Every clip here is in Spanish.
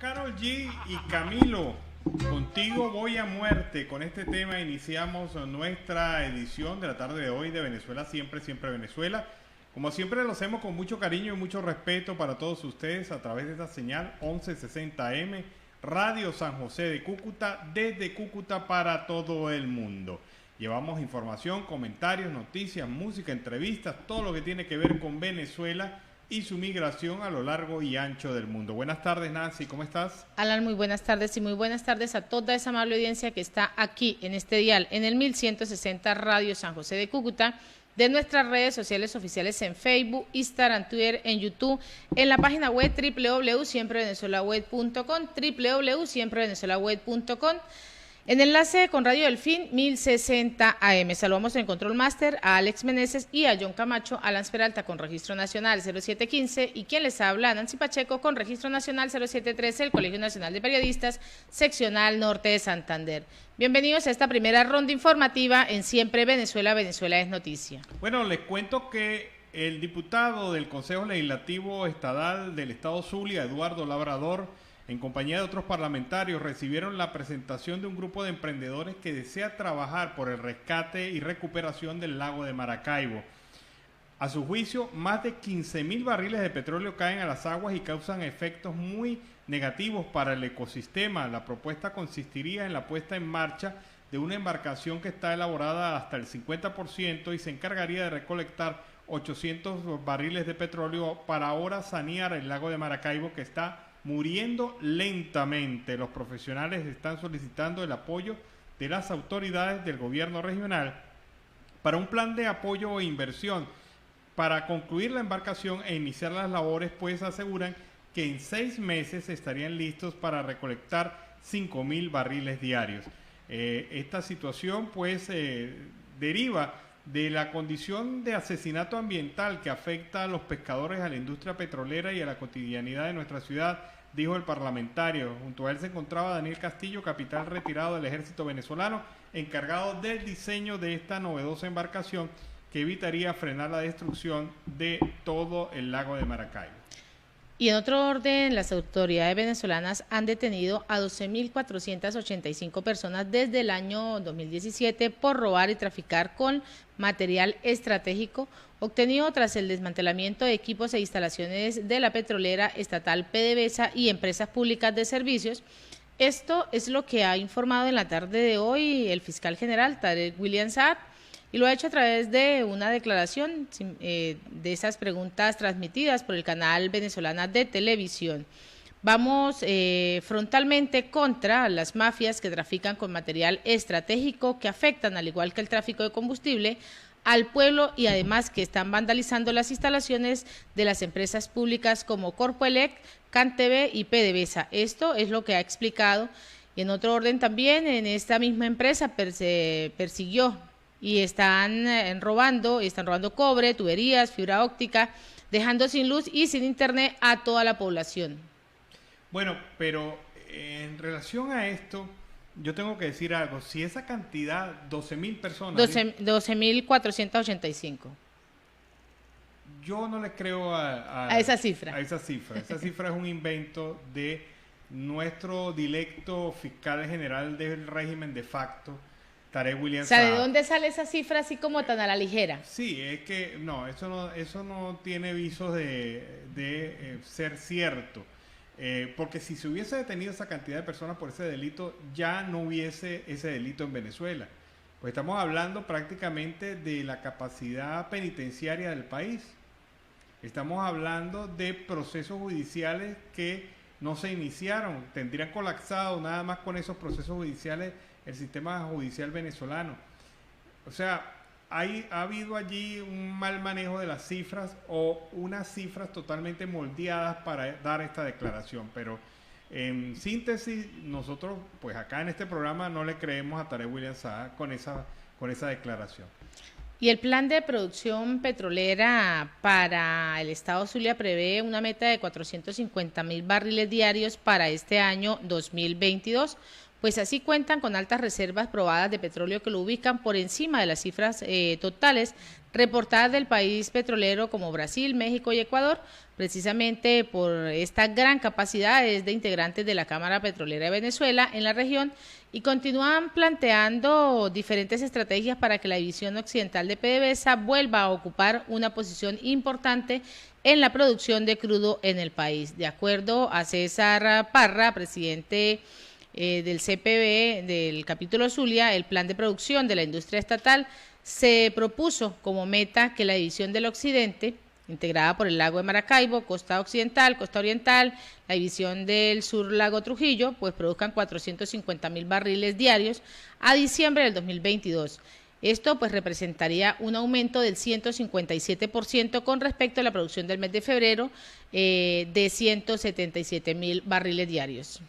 Karol G y Camilo, contigo voy a muerte. Con este tema iniciamos nuestra edición de la tarde de hoy de Venezuela Siempre, Siempre Venezuela. Como siempre lo hacemos con mucho cariño y mucho respeto para todos ustedes a través de esta señal 1160M, Radio San José de Cúcuta, desde Cúcuta para todo el mundo. Llevamos información, comentarios, noticias, música, entrevistas, todo lo que tiene que ver con Venezuela y su migración a lo largo y ancho del mundo. Buenas tardes, Nancy, ¿cómo estás? Alan, muy buenas tardes y muy buenas tardes a toda esa amable audiencia que está aquí en este dial, en el 1160 Radio San José de Cúcuta, de nuestras redes sociales oficiales en Facebook, Instagram, Twitter, en YouTube, en la página web www.siemprevenezuelaweb.com, www.siemprevenezuelaweb.com, en enlace con Radio Delfín 1060 AM. Saludamos en Control Master a Alex Meneses y a John Camacho, Alan Peralta con Registro Nacional 0715 y quien les habla, Nancy Pacheco con Registro Nacional 0713, el Colegio Nacional de Periodistas, Seccional Norte de Santander. Bienvenidos a esta primera ronda informativa en Siempre Venezuela, Venezuela es Noticia. Bueno, les cuento que el diputado del Consejo Legislativo Estadal del Estado Zulia, Eduardo Labrador, en compañía de otros parlamentarios, recibieron la presentación de un grupo de emprendedores que desea trabajar por el rescate y recuperación del lago de Maracaibo. A su juicio, más de 15.000 barriles de petróleo caen a las aguas y causan efectos muy negativos para el ecosistema. La propuesta consistiría en la puesta en marcha de una embarcación que está elaborada hasta el 50% y se encargaría de recolectar 800 barriles de petróleo para ahora sanear el lago de Maracaibo, que está muriendo lentamente. Los profesionales están solicitando el apoyo de las autoridades del gobierno regional para un plan de apoyo e inversión para concluir la embarcación e iniciar las labores, pues aseguran que en 6 meses estarían listos para recolectar 5.000 barriles diarios. Esta situación pues deriva de la condición de asesinato ambiental que afecta a los pescadores, a la industria petrolera y a la cotidianidad de nuestra ciudad, dijo el parlamentario. Junto a él se encontraba Daniel Castillo, capitán retirado del ejército venezolano, encargado del diseño de esta novedosa embarcación que evitaría frenar la destrucción de todo el lago de Maracaibo. Y en otro orden, las autoridades venezolanas han detenido a 12.485 personas desde el año 2017 por robar y traficar con material estratégico obtenido tras el desmantelamiento de equipos e instalaciones de la petrolera estatal PDVSA y empresas públicas de servicios. Esto es lo que ha informado en la tarde de hoy el fiscal general Tarek William Saab, y lo ha hecho a través de una declaración de esas preguntas transmitidas por el canal venezolana de televisión. Vamos frontalmente contra las mafias que trafican con material estratégico que afectan, al igual que el tráfico de combustible, al pueblo y además que están vandalizando las instalaciones de las empresas públicas como Corpoelec, CanTV y PDVSA. Esto es lo que ha explicado. Y en otro orden también, en esta misma empresa persiguió y están robando cobre, tuberías, fibra óptica, dejando sin luz y sin internet a toda la población. Bueno, pero en relación a esto, yo tengo que decir algo. Si esa cantidad, 12.000 personas... 12.485. Yo no le creo a esa cifra. A esa cifra. Esa cifra es un invento de nuestro directo fiscal general del régimen de facto, Tarek William Saab. O sea, ¿de dónde sale esa cifra así como tan a la ligera? Sí, es que no, eso no tiene visos de ser cierto. Porque si se hubiese detenido esa cantidad de personas por ese delito, ya no hubiese ese delito en Venezuela. Pues estamos hablando prácticamente de la capacidad penitenciaria del país. Estamos hablando de procesos judiciales que no se iniciaron. Tendrían colapsado nada más con esos procesos judiciales el sistema judicial venezolano. O sea, ha habido allí un mal manejo de las cifras o unas cifras totalmente moldeadas para dar esta declaración. Pero en síntesis, nosotros pues acá en este programa no le creemos a Tarek William Saab con esa declaración. Y el plan de producción petrolera para el estado Zulia prevé una meta de 450.000 barriles diarios para este año 2022. pues así cuentan con altas reservas probadas de petróleo que lo ubican por encima de las cifras totales reportadas del país petrolero como Brasil, México y Ecuador, precisamente por esta gran capacidad de integrantes de la Cámara Petrolera de Venezuela en la región, y continúan planteando diferentes estrategias para que la división occidental de PDVSA vuelva a ocupar una posición importante en la producción de crudo en el país. De acuerdo a César Parra, presidente del CPB del capítulo Zulia, el plan de producción de la industria estatal se propuso como meta que la división del occidente, integrada por el lago de Maracaibo, costa occidental, costa oriental, la división del sur, lago Trujillo, pues produzcan 450,000 barriles diarios a diciembre del 2022. Esto pues representaría un aumento del 157% con respecto a la producción del mes de febrero de 177,000 barriles diarios.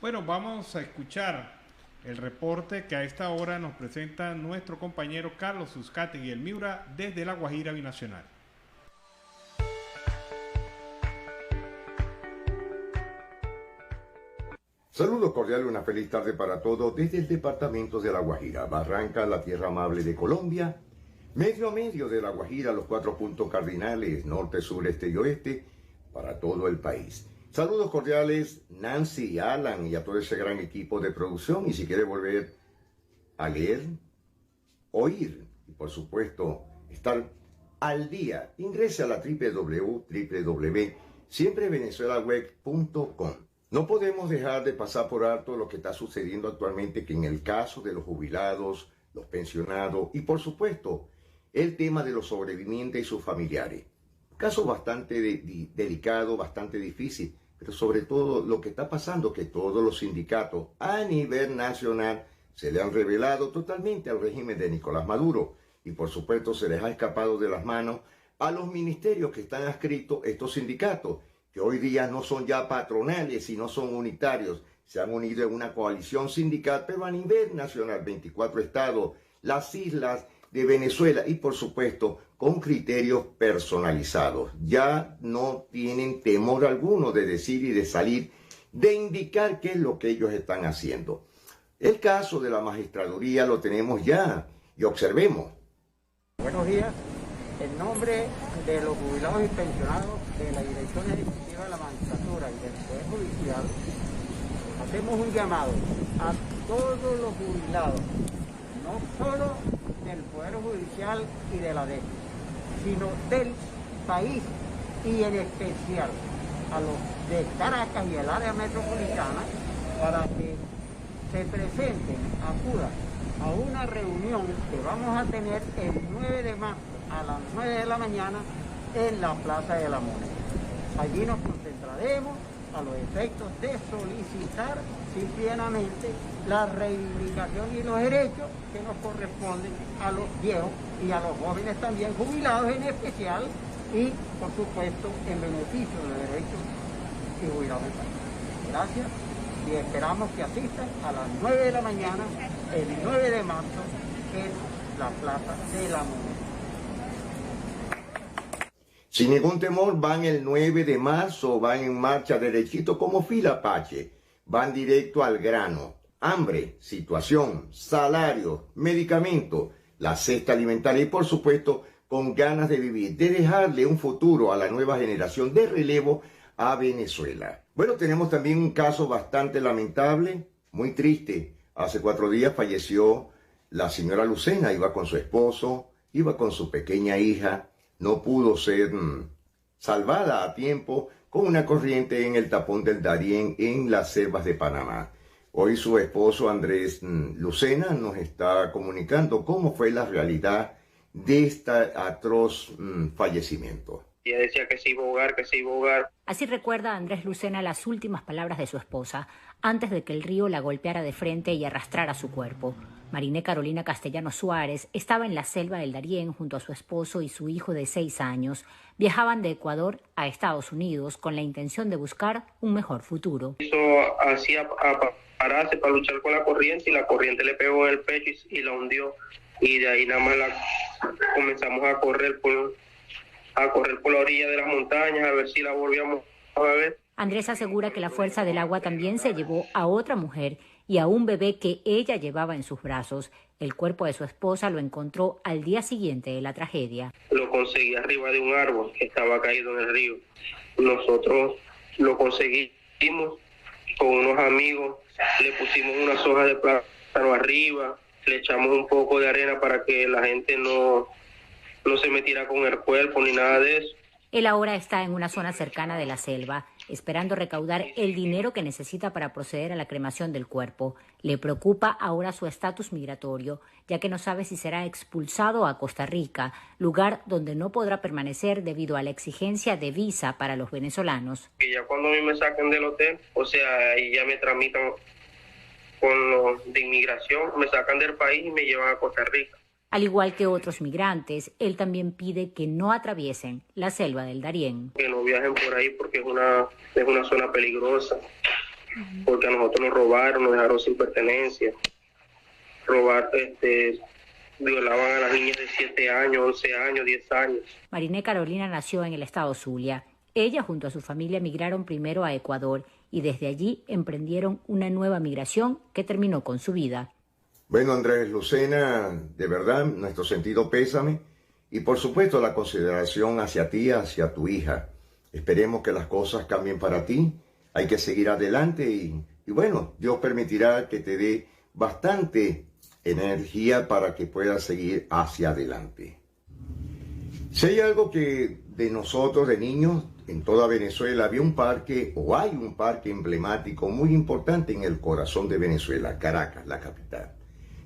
Bueno, vamos a escuchar el reporte que a esta hora nos presenta nuestro compañero Carlos Uzcategui el Miura desde La Guajira Binacional. Saludos cordiales, una feliz tarde para todos desde el departamento de La Guajira, Barranca, la tierra amable de Colombia, medio a medio de La Guajira, los 4 puntos cardinales, norte, sur, este y oeste, para todo el país. Saludos cordiales, Nancy, Alan y a todo ese gran equipo de producción. Y si quiere volver a leer, oír y por supuesto estar al día, ingrese a la www.siemprevenezuelaweb.com. No podemos dejar de pasar por alto lo que está sucediendo actualmente, que en el caso de los jubilados, los pensionados y por supuesto el tema de los sobrevivientes y sus familiares. Caso bastante delicado, bastante difícil, pero sobre todo lo que está pasando, que todos los sindicatos a nivel nacional se le han revelado totalmente al régimen de Nicolás Maduro y por supuesto se les ha escapado de las manos a los ministerios que están adscritos estos sindicatos, que hoy día no son ya patronales, sino son unitarios. Se han unido en una coalición sindical, pero a nivel nacional, 24 estados, las islas de Venezuela y por supuesto con criterios personalizados. Ya no tienen temor alguno de decir y de salir, de indicar qué es lo que ellos están haciendo. El caso de la magistraduría lo tenemos ya y observemos. Buenos días. En nombre de los jubilados y pensionados de la Dirección Ejecutiva de la Magistratura y del Poder Judicial, hacemos un llamado a todos los jubilados, no solo del Poder Judicial y de la DEC, sino del país y en especial a los de Caracas y el área metropolitana, para que se presenten, acudan a una reunión que vamos a tener el 9 de marzo a las 9 de la mañana en la Plaza de la Moneda. Allí nos concentraremos a los efectos de solicitar simplemente la reivindicación y los derechos que nos corresponden a los viejos y a los jóvenes también jubilados en especial, y por supuesto en beneficio de los derechos y jubilados del país. Gracias y esperamos que asistan a las 9 de la mañana el 9 de marzo en la Plaza de la Moneda. Sin ningún temor van el 9 de marzo, van en marcha derechito como fila Apache, van directo al grano. Hambre, situación, salario, medicamento, la cesta alimentaria y por supuesto con ganas de vivir, de dejarle un futuro a la nueva generación de relevo a Venezuela. Bueno, tenemos también un caso bastante lamentable, muy triste. Hace 4 días falleció la señora Lucena, iba con su esposo, iba con su pequeña hija. No pudo ser salvada a tiempo con una corriente en el tapón del Darién en las selvas de Panamá. Hoy su esposo Andrés Lucena nos está comunicando cómo fue la realidad de este atroz fallecimiento. Ella decía que se iba a ahogar, que se iba a ahogar. Así recuerda Andrés Lucena las últimas palabras de su esposa, antes de que el río la golpeara de frente y arrastrara su cuerpo. Mariné Carolina Castellano Suárez estaba en la selva del Darién junto a su esposo y su hijo de 6 años. Viajaban de Ecuador a Estados Unidos con la intención de buscar un mejor futuro. Eso hacía pararse para luchar con la corriente y la corriente le pegó en el pecho y la hundió. Y de ahí nada más comenzamos a correr por la orilla de las montañas a ver si la volvíamos a ver. Andrés asegura que la fuerza del agua también se llevó a otra mujer y a un bebé que ella llevaba en sus brazos. El cuerpo de su esposa lo encontró al día siguiente de la tragedia. Lo conseguí arriba de un árbol que estaba caído en el río. Nosotros lo conseguimos con unos amigos, le pusimos unas hojas de plátano arriba, le echamos un poco de arena para que la gente no se metiera con el cuerpo ni nada de eso. Él ahora está en una zona cercana de la selva, esperando recaudar el dinero que necesita para proceder a la cremación del cuerpo. Le preocupa ahora su estatus migratorio, ya que no sabe si será expulsado a Costa Rica, lugar donde no podrá permanecer debido a la exigencia de visa para los venezolanos. Y ya cuando a mí me saquen del hotel, o sea, ahí ya me tramitan con los de inmigración, me sacan del país y me llevan a Costa Rica. Al igual que otros migrantes, él también pide que no atraviesen la selva del Darién. Que no viajen por ahí porque es una zona peligrosa, porque a nosotros nos robaron, nos dejaron sin pertenencia. Violaban a las niñas de 7 años, 11 años, 10 años. Mariné Carolina nació en el estado Zulia. Ella junto a su familia migraron primero a Ecuador y desde allí emprendieron una nueva migración que terminó con su vida. Bueno, Andrés Lucena, de verdad, nuestro sentido pésame y por supuesto la consideración hacia ti, hacia tu hija. Esperemos que las cosas cambien para ti, hay que seguir adelante y bueno, Dios permitirá que te dé bastante energía para que puedas seguir hacia adelante. Si hay algo que de nosotros, de niños, en toda Venezuela había un parque o hay un parque emblemático muy importante en el corazón de Venezuela, Caracas, la capital.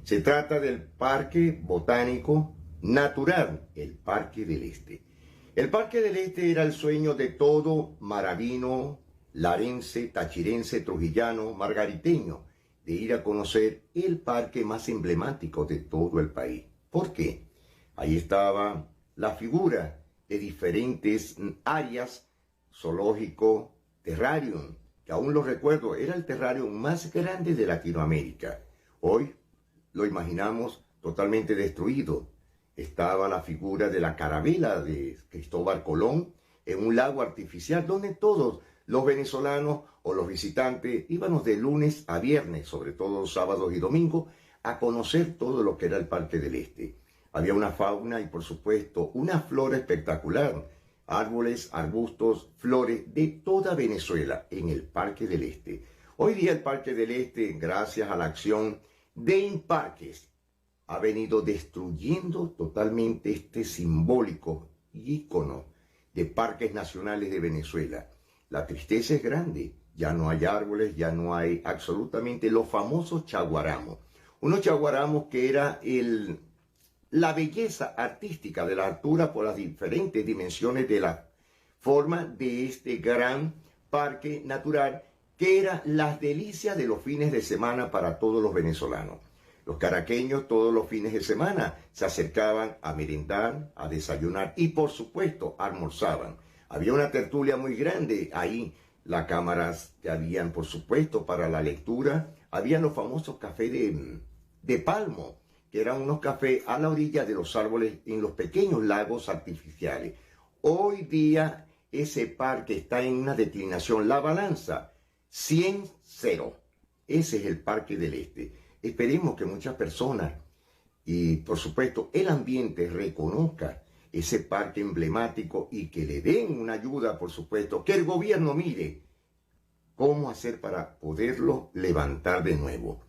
Se trata del Parque Botánico Natural, el Parque del Este. El Parque del Este era el sueño de todo maravino, larense, tachirense, trujillano, margariteño, de ir a conocer el parque más emblemático de todo el país. ¿Por qué? Ahí estaba la figura de diferentes áreas, zoológico, terrarium, que aún lo recuerdo, era el terrarium más grande de Latinoamérica. Hoy lo imaginamos totalmente destruido. Estaba la figura de la carabela de Cristóbal Colón en un lago artificial donde todos los venezolanos o los visitantes íbamos de lunes a viernes, sobre todo los sábados y domingos, a conocer todo lo que era el Parque del Este. Había una fauna y por supuesto una flora espectacular, árboles, arbustos, flores de toda Venezuela en el Parque del Este. Hoy día el Parque del Este, gracias a la acción de Imparques, ha venido destruyendo totalmente este simbólico ícono de parques nacionales de Venezuela. La tristeza es grande, ya no hay árboles, ya no hay absolutamente los famosos chaguaramos. Unos chaguaramos que era la belleza artística de la altura por las diferentes dimensiones de la forma de este gran parque natural que era las delicias de los fines de semana para todos los venezolanos. Los caraqueños todos los fines de semana se acercaban a merendar, a desayunar y por supuesto almorzaban. Había una tertulia muy grande ahí, las cámaras que habían por supuesto para la lectura, habían los famosos cafés de palmo, que eran unos cafés a la orilla de los árboles en los pequeños lagos artificiales. Hoy día ese parque está en una declinación, la balanza 100-0. Ese es el Parque del Este. Esperemos que muchas personas y por supuesto el ambiente reconozca ese parque emblemático y que le den una ayuda, por supuesto, que el gobierno mire cómo hacer para poderlo levantar de nuevo.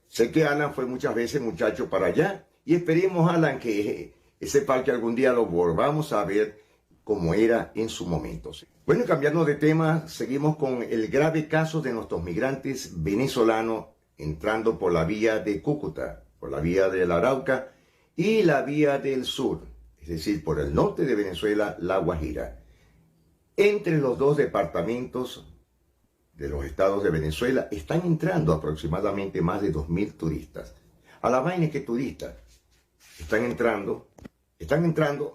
Sé que Alan fue muchas veces muchacho para allá y esperemos, Alan, que ese parque algún día lo volvamos a ver como era en su momento. Bueno, cambiando de tema, seguimos con el grave caso de nuestros migrantes venezolanos entrando por la vía de Cúcuta, por la vía del Arauca y la vía del sur, es decir, por el norte de Venezuela, La Guajira. Entre los dos departamentos de los estados de Venezuela están entrando aproximadamente más de 2.000 turistas. A la vaina que turistas están entrando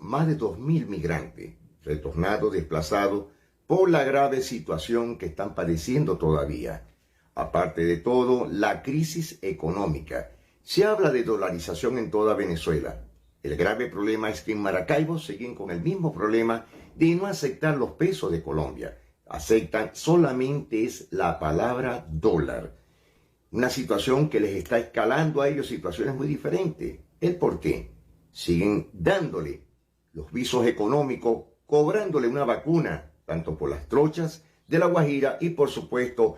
más de 2.000 migrantes, retornados, desplazados por la grave situación que están padeciendo todavía. Aparte de todo, la crisis económica. Se habla de dolarización en toda Venezuela. El grave problema es que en Maracaibo siguen con el mismo problema de no aceptar los pesos de Colombia. Aceptan solamente es la palabra dólar. Una situación que les está escalando a ellos situaciones muy diferentes. ¿El por qué? Siguen dándole los visos económicos, cobrándole una vacuna, tanto por las trochas de La Guajira y por supuesto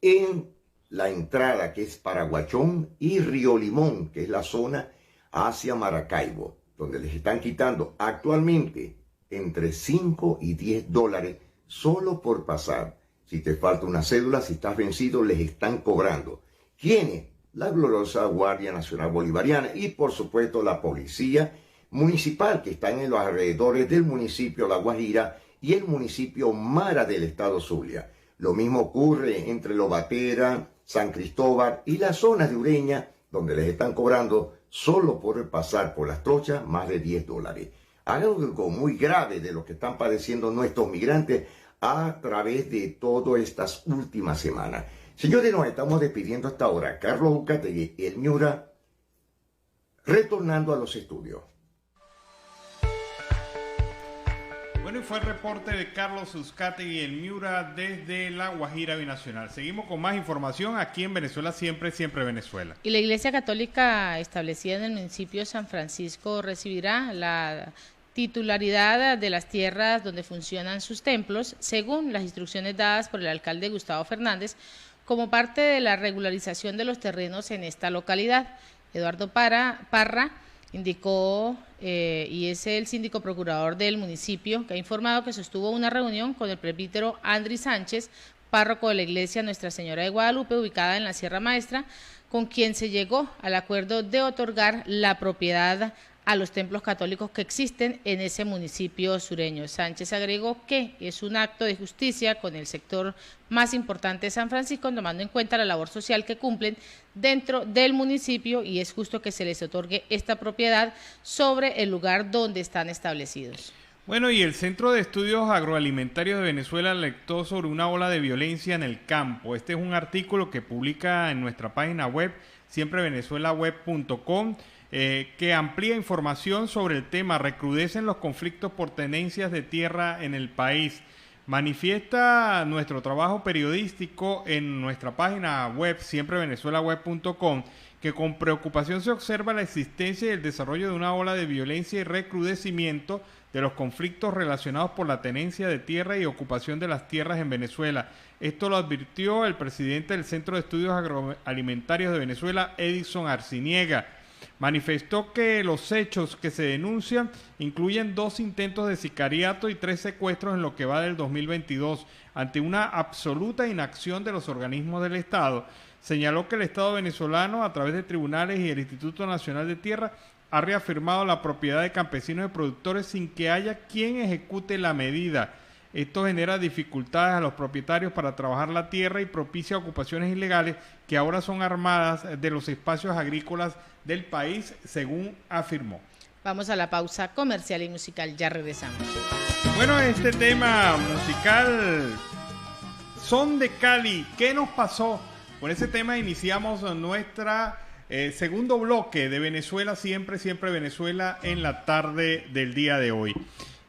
en la entrada que es Paraguachón y Río Limón, que es la zona hacia Maracaibo, donde les están quitando actualmente entre 5 y 10 dólares solo por pasar. Si te falta una cédula, si estás vencido, les están cobrando. ¿Quiénes? La gloriosa Guardia Nacional Bolivariana y por supuesto la policía municipal que están en los alrededores del municipio La Guajira y el municipio Mara del estado Zulia. Lo mismo ocurre entre Lobatera, San Cristóbal y las zonas de Ureña, donde les están cobrando solo por pasar por las trochas más de 10 dólares. Algo muy grave de lo que están padeciendo nuestros migrantes a través de todas estas últimas semanas. Señores, nos estamos despidiendo hasta ahora. Carlos Uzcategui y el Miura, retornando a los estudios. Bueno, y fue el reporte de Carlos Uzcategui y el Miura desde La Guajira Binacional. Seguimos con más información aquí en Venezuela Siempre, Siempre Venezuela. Y la Iglesia Católica establecida en el municipio de San Francisco recibirá la titularidad de las tierras donde funcionan sus templos, según las instrucciones dadas por el alcalde Gustavo Fernández, como parte de la regularización de los terrenos en esta localidad. Eduardo Parra indicó, y es el síndico procurador del municipio, que ha informado que sostuvo una reunión con el presbítero Andri Sánchez, párroco de la iglesia Nuestra Señora de Guadalupe, ubicada en la Sierra Maestra, con quien se llegó al acuerdo de otorgar la propiedad a los templos católicos que existen en ese municipio sureño. Sánchez agregó que es un acto de justicia con el sector más importante de San Francisco, tomando en cuenta la labor social que cumplen dentro del municipio, y es justo que se les otorgue esta propiedad sobre el lugar donde están establecidos. Bueno, y el Centro de Estudios Agroalimentarios de Venezuela alertó sobre una ola de violencia en el campo. Este es un artículo que publica en nuestra página web, siemprevenezuelaweb.com, que amplía información sobre el tema. Recrudecen los conflictos por tenencias de tierra en el país. Manifiesta nuestro trabajo periodístico en nuestra página web, siemprevenezuelaweb.com, que con preocupación se observa la existencia y el desarrollo de una ola de violencia y recrudecimiento de los conflictos relacionados por la tenencia de tierra y ocupación de las tierras en Venezuela. Esto lo advirtió el presidente del Centro de Estudios Agroalimentarios de Venezuela, Edison Arciniega. Manifestó que los hechos que se denuncian incluyen 2 intentos de sicariato y 3 secuestros en lo que va del 2022, ante una absoluta inacción de los organismos del Estado. Señaló que el Estado venezolano, a través de tribunales y el Instituto Nacional de Tierra, ha reafirmado la propiedad de campesinos y productores sin que haya quien ejecute la medida. Esto genera dificultades a los propietarios para trabajar la tierra y propicia ocupaciones ilegales que ahora son armadas de los espacios agrícolas del país, según afirmó. Vamos a la pausa comercial y musical, ya regresamos. Bueno, este tema musical, Son de Cali, ¿qué nos pasó? Con ese tema iniciamos nuestra segundo bloque de Venezuela Siempre, Siempre Venezuela en la tarde del día de hoy.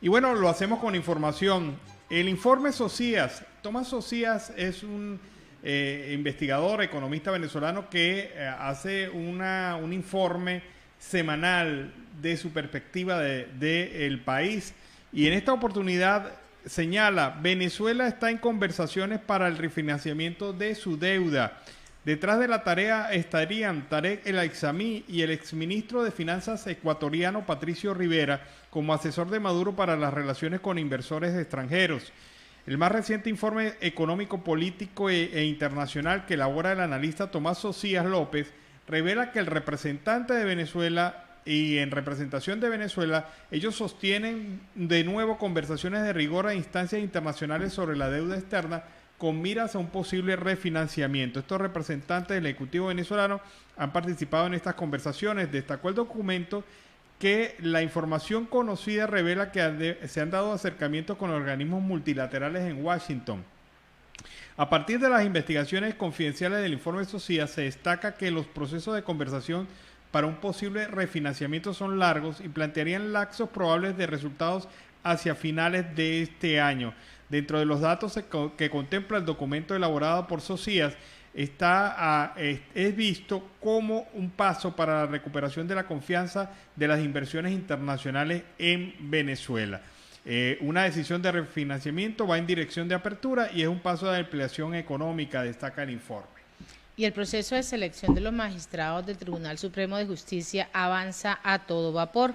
Y bueno, lo hacemos con información. El informe Socias, Tomás Socias es un investigador, economista venezolano que hace un informe semanal de su perspectiva del país, y en esta oportunidad señala: Venezuela está en conversaciones para el refinanciamiento de su deuda. Detrás de la tarea estarían Tarek El Aizami y el exministro de Finanzas ecuatoriano Patricio Rivera como asesor de Maduro para las relaciones con inversores extranjeros. El más reciente informe económico, político e internacional que elabora el analista Tomás Socias López revela que el representante de Venezuela y en representación de Venezuela, ellos sostienen de nuevo conversaciones de rigor a instancias internacionales sobre la deuda externa con miras a un posible refinanciamiento. Estos representantes del Ejecutivo venezolano han participado en estas conversaciones. Destacó el documento que la información conocida revela que se han dado acercamientos con organismos multilaterales en Washington. A partir de las investigaciones confidenciales del informe Socias, se destaca que los procesos de conversación para un posible refinanciamiento son largos y plantearían lapsos probables de resultados hacia finales de este año. Dentro de los datos que contempla el documento elaborado por Socias, es visto como un paso para la recuperación de la confianza de las inversiones internacionales en Venezuela. Una decisión de refinanciamiento va en dirección de apertura y es un paso de ampliación económica, destaca el informe. Y el proceso de selección de los magistrados del Tribunal Supremo de Justicia avanza a todo vapor.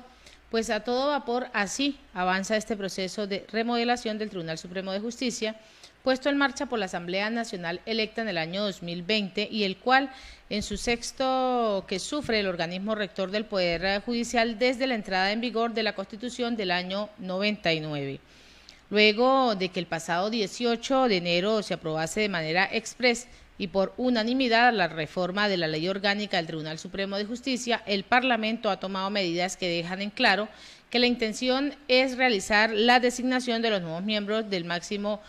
Pues a todo vapor así avanza este proceso de remodelación del Tribunal Supremo de Justicia, puesto en marcha por la Asamblea Nacional electa en el año 2020 y el cual en su sexto que sufre el organismo rector del Poder Judicial desde la entrada en vigor de la Constitución del año 99. Luego de que el pasado 18 de enero se aprobase de manera exprés y por unanimidad la reforma de la Ley Orgánica del Tribunal Supremo de Justicia, el Parlamento ha tomado medidas que dejan en claro que la intención es realizar la designación de los nuevos miembros del máximo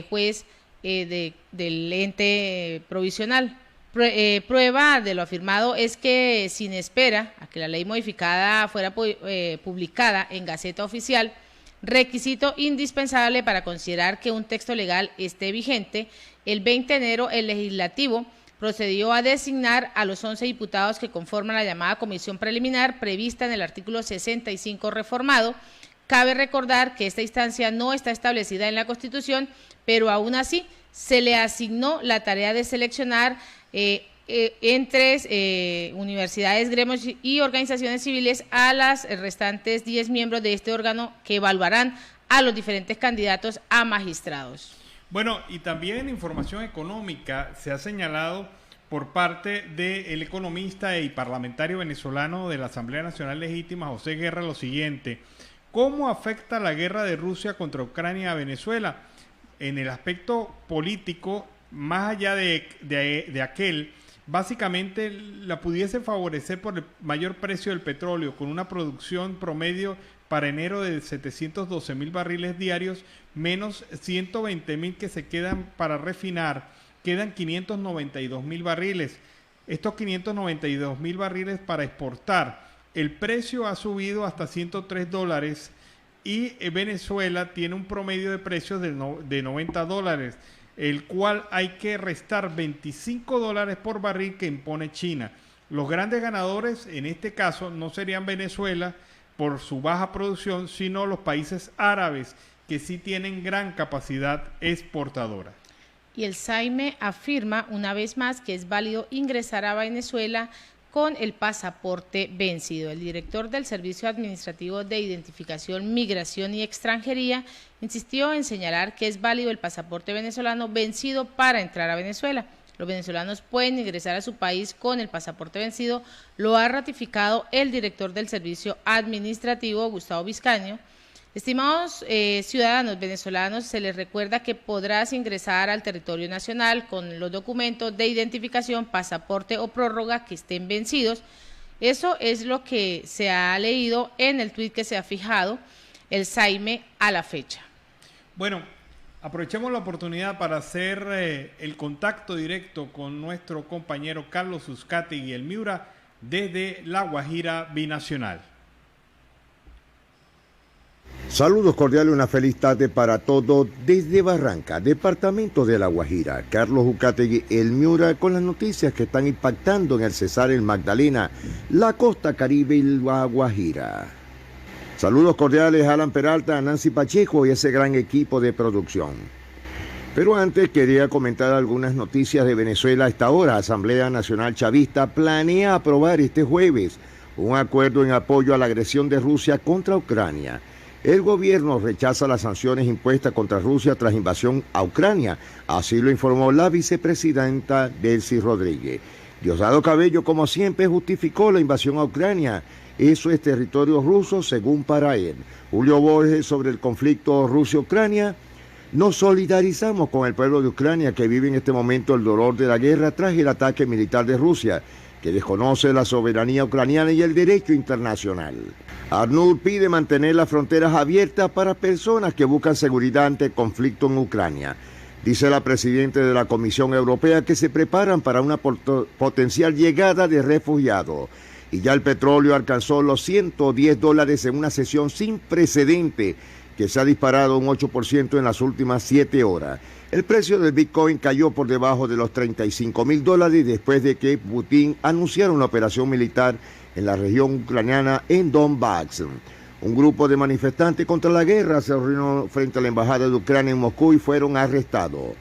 juez del ente provisional. Prueba de lo afirmado es que sin espera a que la ley modificada fuera publicada en Gaceta Oficial, requisito indispensable para considerar que un texto legal esté vigente, el 20 de enero el Legislativo procedió a designar a los 11 diputados que conforman la llamada comisión preliminar prevista en el artículo 65 reformado. Cabe recordar que esta instancia no está establecida en la Constitución, pero aún así se le asignó la tarea de seleccionar entre universidades, gremios y organizaciones civiles a las restantes 10 miembros de este órgano que evaluarán a los diferentes candidatos a magistrados. Bueno, y también en información económica se ha señalado por parte del economista y parlamentario venezolano de la Asamblea Nacional Legítima, José Guerra, lo siguiente: ¿cómo afecta la guerra de Rusia contra Ucrania a Venezuela? En el aspecto político, más allá de aquel, básicamente la pudiese favorecer por el mayor precio del petróleo, con una producción promedio para enero de 712,000 barriles diarios, menos 120,000 que se quedan para refinar, quedan 592,000 barriles. Estos 592,000 barriles para exportar, el precio ha subido hasta $103 y Venezuela tiene un promedio de precios de $90, el cual hay que restar $25 por barril que impone China. Los grandes ganadores en este caso no serían Venezuela por su baja producción, sino los países árabes, que sí tienen gran capacidad exportadora. Y el SAIME afirma una vez más que es válido ingresar a Venezuela con el pasaporte vencido. El director del Servicio Administrativo de Identificación, Migración y Extranjería insistió en señalar que es válido el pasaporte venezolano vencido para entrar a Venezuela. Los venezolanos pueden ingresar a su país con el pasaporte vencido, lo ha ratificado el director del Servicio Administrativo, Gustavo Vizcaño. Estimados ciudadanos venezolanos, se les recuerda que podrás ingresar al territorio nacional con los documentos de identificación, pasaporte o prórroga que estén vencidos. Eso es lo que se ha leído en el tuit que se ha fijado el SAIME a la fecha. Bueno, aprovechemos la oportunidad para hacer el contacto directo con nuestro compañero Carlos Uzcategui, el Miura, desde La Guajira Binacional. Saludos cordiales, una feliz tarde para todos desde Barranca, departamento de La Guajira. Carlos Uzcategui, el Miura, con las noticias que están impactando en el Cesar, el Magdalena, la costa caribe y La Guajira. Saludos cordiales a Alan Peralta, a Nancy Pacheco y ese gran equipo de producción. Pero antes quería comentar algunas noticias de Venezuela a esta hora. Asamblea Nacional Chavista planea aprobar este jueves un acuerdo en apoyo a la agresión de Rusia contra Ucrania. El gobierno rechaza las sanciones impuestas contra Rusia tras invasión a Ucrania, así lo informó la vicepresidenta Delcy Rodríguez. Diosdado Cabello, como siempre, justificó la invasión a Ucrania. Eso es territorio ruso, según para él. Julio Borges, sobre el conflicto Rusia-Ucrania: nos solidarizamos con el pueblo de Ucrania que vive en este momento el dolor de la guerra tras el ataque militar de Rusia, que desconoce la soberanía ucraniana y el derecho internacional. ACNUR pide mantener las fronteras abiertas para personas que buscan seguridad ante el conflicto en Ucrania. Dice la presidenta de la Comisión Europea que se preparan para una potencial llegada de refugiados. Y ya el petróleo alcanzó los $110 en una sesión sin precedente que se ha disparado un 8% en las últimas 7 horas. El precio del Bitcoin cayó por debajo de los $35.000 después de que Putin anunciara una operación militar en la región ucraniana en Donbass. Un grupo de manifestantes contra la guerra se reunió frente a la embajada de Ucrania en Moscú y fueron arrestados.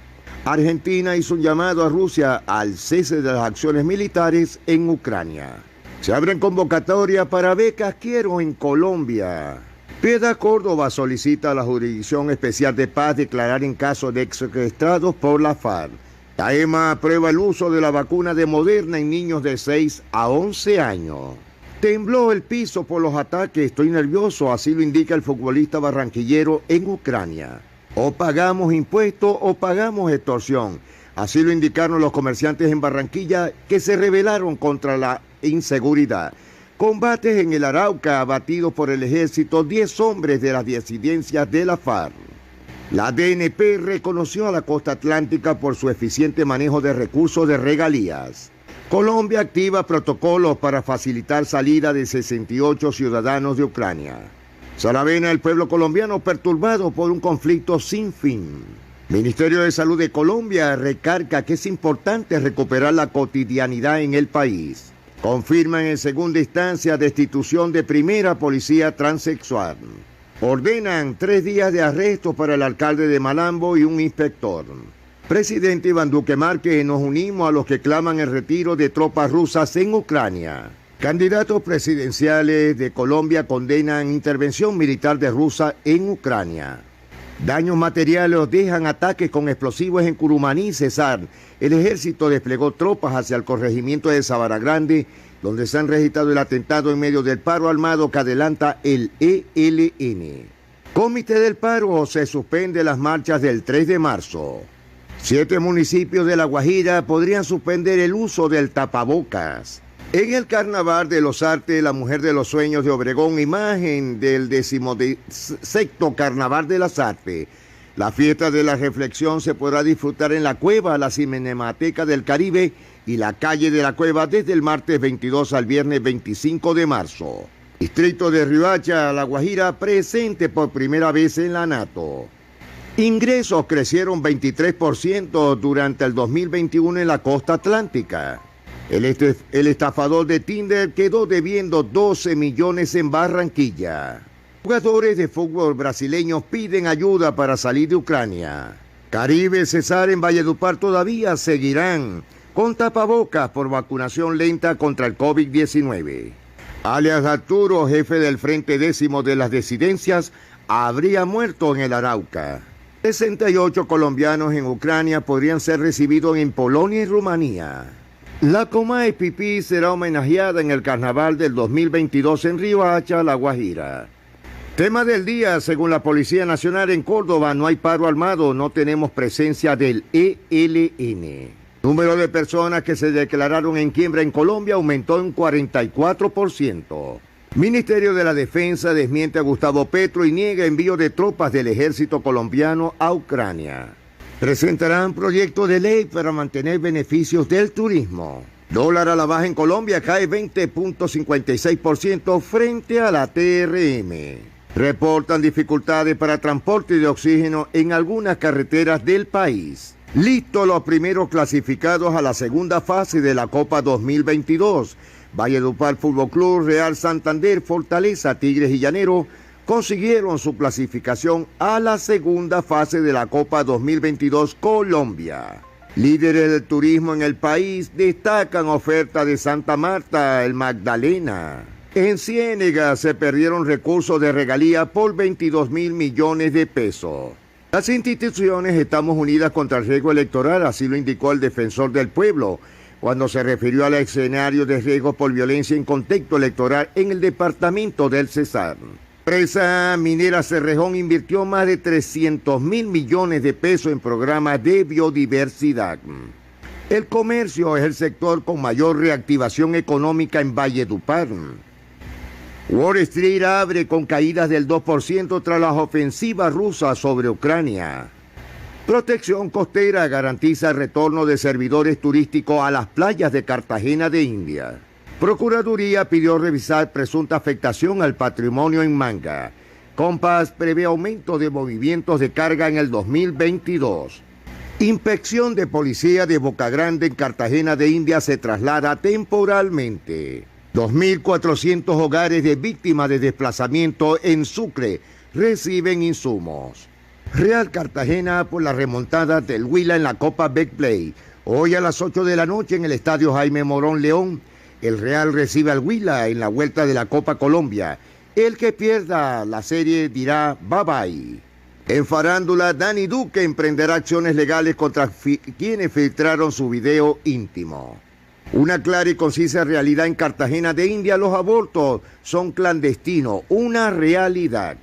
Argentina hizo un llamado a Rusia al cese de las acciones militares en Ucrania. Se abren convocatoria para becas Quiero en Colombia. Piedad Córdoba solicita a la Jurisdicción Especial de Paz declarar en caso de exsecuestrados por la FARC. La EMA aprueba el uso de la vacuna de Moderna en niños de 6 a 11 años. Tembló el piso por los ataques, estoy nervioso, así lo indica el futbolista barranquillero en Ucrania. O pagamos impuestos o pagamos extorsión. Así lo indicaron los comerciantes en Barranquilla que se rebelaron contra la inseguridad. Combates en el Arauca, abatidos por el ejército 10 hombres de las disidencias de la FARC. La DNP reconoció a la costa atlántica por su eficiente manejo de recursos de regalías. Colombia activa protocolos para facilitar salida de 68 ciudadanos de Ucrania. Saravena, el pueblo colombiano perturbado por un conflicto sin fin. Ministerio de Salud de Colombia recarga que es importante recuperar la cotidianidad en el país. Confirman en segunda instancia destitución de primera policía transexual. Ordenan 3 días de arresto para el alcalde de Malambo y un inspector. Presidente Iván Duque Márquez, nos unimos a los que claman el retiro de tropas rusas en Ucrania. Candidatos presidenciales de Colombia condenan intervención militar de Rusia en Ucrania. Daños materiales dejan ataques con explosivos en Curumaní, Cesar. El ejército desplegó tropas hacia el corregimiento de Sabana Grande, donde se han registrado el atentado en medio del paro armado que adelanta el ELN. Comité del paro se suspende las marchas del 3 de marzo. 7 municipios de La Guajira podrían suspender el uso del tapabocas. En el Carnaval de los Artes, la Mujer de los Sueños de Obregón, imagen del 16º Carnaval de las Artes. La fiesta de la reflexión se podrá disfrutar en la Cueva, la Cinemateca del Caribe y la calle de la Cueva desde el martes 22 al viernes 25 de marzo. Distrito de Riohacha, La Guajira, presente por primera vez en la NATO. Ingresos crecieron 23% durante el 2021 en la costa atlántica. El estafador de Tinder quedó debiendo 12 millones en Barranquilla. Jugadores de fútbol brasileños piden ayuda para salir de Ucrania. Caribe, Cesar, en Valledupar todavía seguirán con tapabocas por vacunación lenta contra el COVID-19. Alias Arturo, jefe del Frente Décimo de las Disidencias, habría muerto en el Arauca. 68 colombianos en Ucrania podrían ser recibidos en Polonia y Rumanía. La Comay Pipí será homenajeada en el Carnaval del 2022 en Riohacha, La Guajira. Tema del día, según la Policía Nacional en Córdoba, no hay paro armado, no tenemos presencia del ELN. Número de personas que se declararon en quiebra en Colombia aumentó en 44%. Ministerio de la Defensa desmiente a Gustavo Petro y niega envío de tropas del ejército colombiano a Ucrania. Presentarán proyecto de ley para mantener beneficios del turismo. Dólar a la baja en Colombia cae 20.56% frente a la TRM. Reportan dificultades para transporte de oxígeno en algunas carreteras del país. Listos los primeros clasificados a la segunda fase de la Copa 2022. Valledupar Fútbol Club, Real Santander, Fortaleza, Tigres y Llanero consiguieron su clasificación a la segunda fase de la Copa 2022 Colombia. Líderes del turismo en el país destacan oferta de Santa Marta, el Magdalena. En Ciénega se perdieron recursos de regalía por 22.000 millones de pesos. Las instituciones estamos unidas contra el riesgo electoral, así lo indicó el defensor del pueblo, cuando se refirió al escenario de riesgo por violencia en contexto electoral en el departamento del Cesar. La empresa minera Cerrejón invirtió más de 300.000 millones de pesos en programas de biodiversidad. El comercio es el sector con mayor reactivación económica en Valledupar. Wall Street abre con caídas del 2% tras las ofensivas rusas sobre Ucrania. Protección Costera garantiza el retorno de servidores turísticos a las playas de Cartagena de India. Procuraduría pidió revisar presunta afectación al patrimonio en Manga. Compass prevé aumento de movimientos de carga en el 2022. Inspección de policía de Boca Grande en Cartagena de Indias se traslada temporalmente. 2.400 hogares de víctimas de desplazamiento en Sucre reciben insumos. Real Cartagena por la remontada del Huila en la Copa Betplay. Hoy a las 8 de la noche en el Estadio Jaime Morón León, el Real recibe al Huila en la vuelta de la Copa Colombia. El que pierda la serie dirá bye bye. En farándula, Dani Duque emprenderá acciones legales contra quienes filtraron su video íntimo. Una clara y concisa realidad en Cartagena de India, los abortos son clandestinos, una realidad.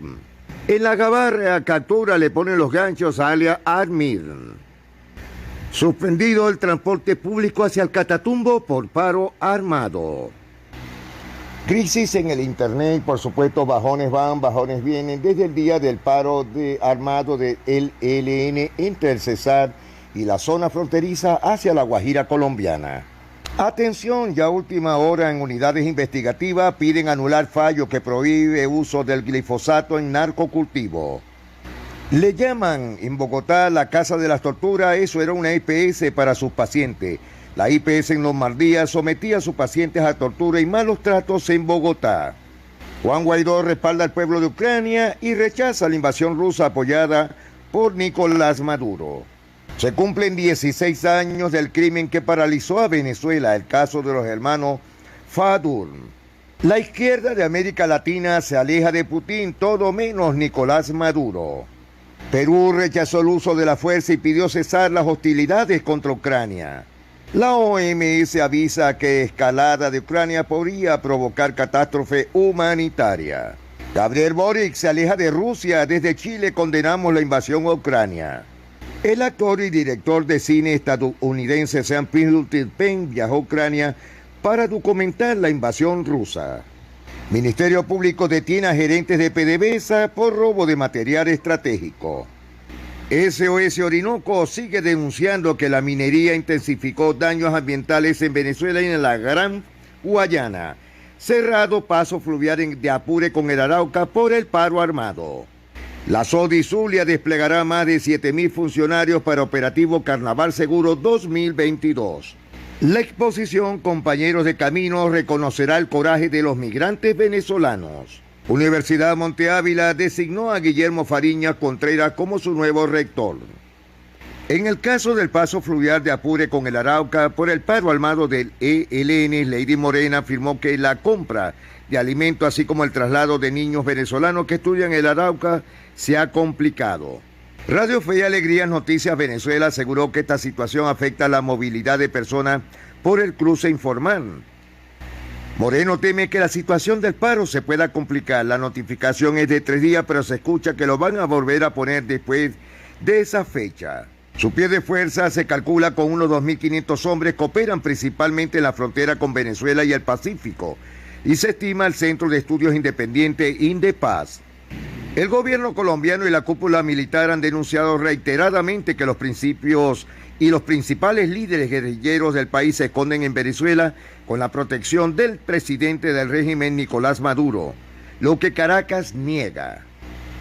En la Gabarra, captura le ponen los ganchos a alias Armir. Suspendido el transporte público hacia el Catatumbo por paro armado. Crisis en el internet y por supuesto bajones van, bajones vienen desde el día del paro armado del ELN entre el Cesar y la zona fronteriza hacia la Guajira colombiana. Atención, ya última hora en unidades investigativas piden anular fallo que prohíbe uso del glifosato en narcocultivo. Le llaman en Bogotá la Casa de las Torturas, eso era una IPS para sus pacientes. La IPS en Lombardía sometía a sus pacientes a tortura y malos tratos en Bogotá. Juan Guaidó respalda al pueblo de Ucrania y rechaza la invasión rusa apoyada por Nicolás Maduro. Se cumplen 16 años del crimen que paralizó a Venezuela, el caso de los hermanos Fadur. La izquierda de América Latina se aleja de Putin, todo menos Nicolás Maduro. Perú rechazó el uso de la fuerza y pidió cesar las hostilidades contra Ucrania. La OMS avisa que escalada de Ucrania podría provocar catástrofe humanitaria. Gabriel Boric se aleja de Rusia. Desde Chile condenamos la invasión a Ucrania. El actor y director de cine estadounidense Sean Penn viajó a Ucrania para documentar la invasión rusa. Ministerio Público detiene a gerentes de PDVSA por robo de material estratégico. SOS Orinoco sigue denunciando que la minería intensificó daños ambientales en Venezuela y en la Gran Guayana. Cerrado paso fluvial de Apure con el Arauca por el paro armado. La SODI Zulia desplegará más de 7.000 funcionarios para operativo Carnaval Seguro 2022. La exposición Compañeros de Camino reconocerá el coraje de los migrantes venezolanos. Universidad Monte Ávila designó a Guillermo Fariña Contreras como su nuevo rector. En el caso del paso fluvial de Apure con el Arauca por el paro armado del ELN, Lady Morena afirmó que la compra de alimentos así como el traslado de niños venezolanos que estudian el Arauca se ha complicado. Radio Fe y Alegría Noticias Venezuela aseguró que esta situación afecta la movilidad de personas por el cruce informal. Moreno teme que la situación del paro se pueda complicar. La notificación es de 3 días, pero se escucha que lo van a volver a poner después de esa fecha. Su pie de fuerza se calcula con unos 2.500 hombres que operan principalmente en la frontera con Venezuela y el Pacífico, y se estima el Centro de Estudios Independiente Indepaz. El gobierno colombiano y la cúpula militar han denunciado reiteradamente que los principios y los principales líderes guerrilleros del país se esconden en Venezuela con la protección del presidente del régimen Nicolás Maduro, lo que Caracas niega.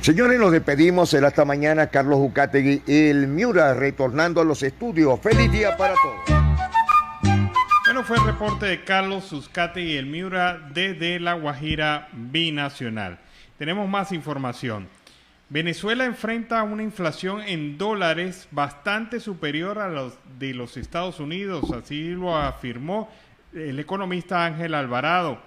Señores, nos despedimos, será hasta mañana. Carlos Ucategui, el Miura, retornando a los estudios. ¡Feliz día para todos! Bueno, fue el reporte de Carlos Uzcategui y el Miura desde La Guajira Binacional. Tenemos más información. Venezuela enfrenta una inflación en dólares bastante superior a los de los Estados Unidos, así lo afirmó el economista Ángel Alvarado.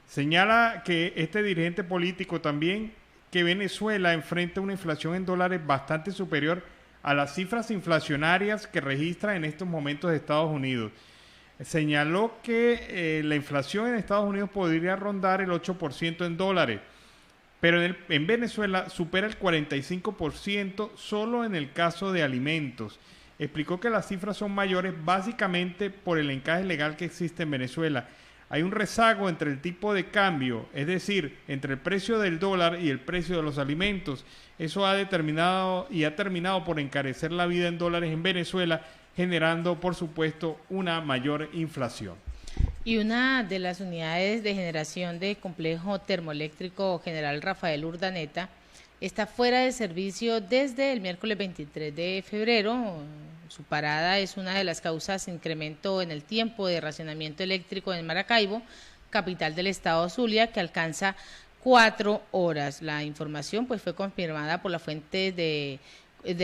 Señala que este dirigente político también que Venezuela enfrenta una inflación en dólares bastante superior a las cifras inflacionarias que registra en estos momentos Estados Unidos. Señaló que la inflación en Estados Unidos podría rondar el 8% en dólares, pero en Venezuela supera el 45% solo en el caso de alimentos. Explicó que las cifras son mayores básicamente por el encaje legal que existe en Venezuela. Hay un rezago entre el tipo de cambio, es decir, entre el precio del dólar y el precio de los alimentos. Eso ha terminado por encarecer la vida en dólares en Venezuela, generando, por supuesto, una mayor inflación. Y una de las unidades de generación de complejo termoeléctrico General Rafael Urdaneta está fuera de servicio desde el miércoles 23 de febrero. Su parada es una de las causas de incremento en el tiempo de racionamiento eléctrico en Maracaibo, capital del estado Zulia, que alcanza 4 horas. La información pues fue confirmada por la fuente de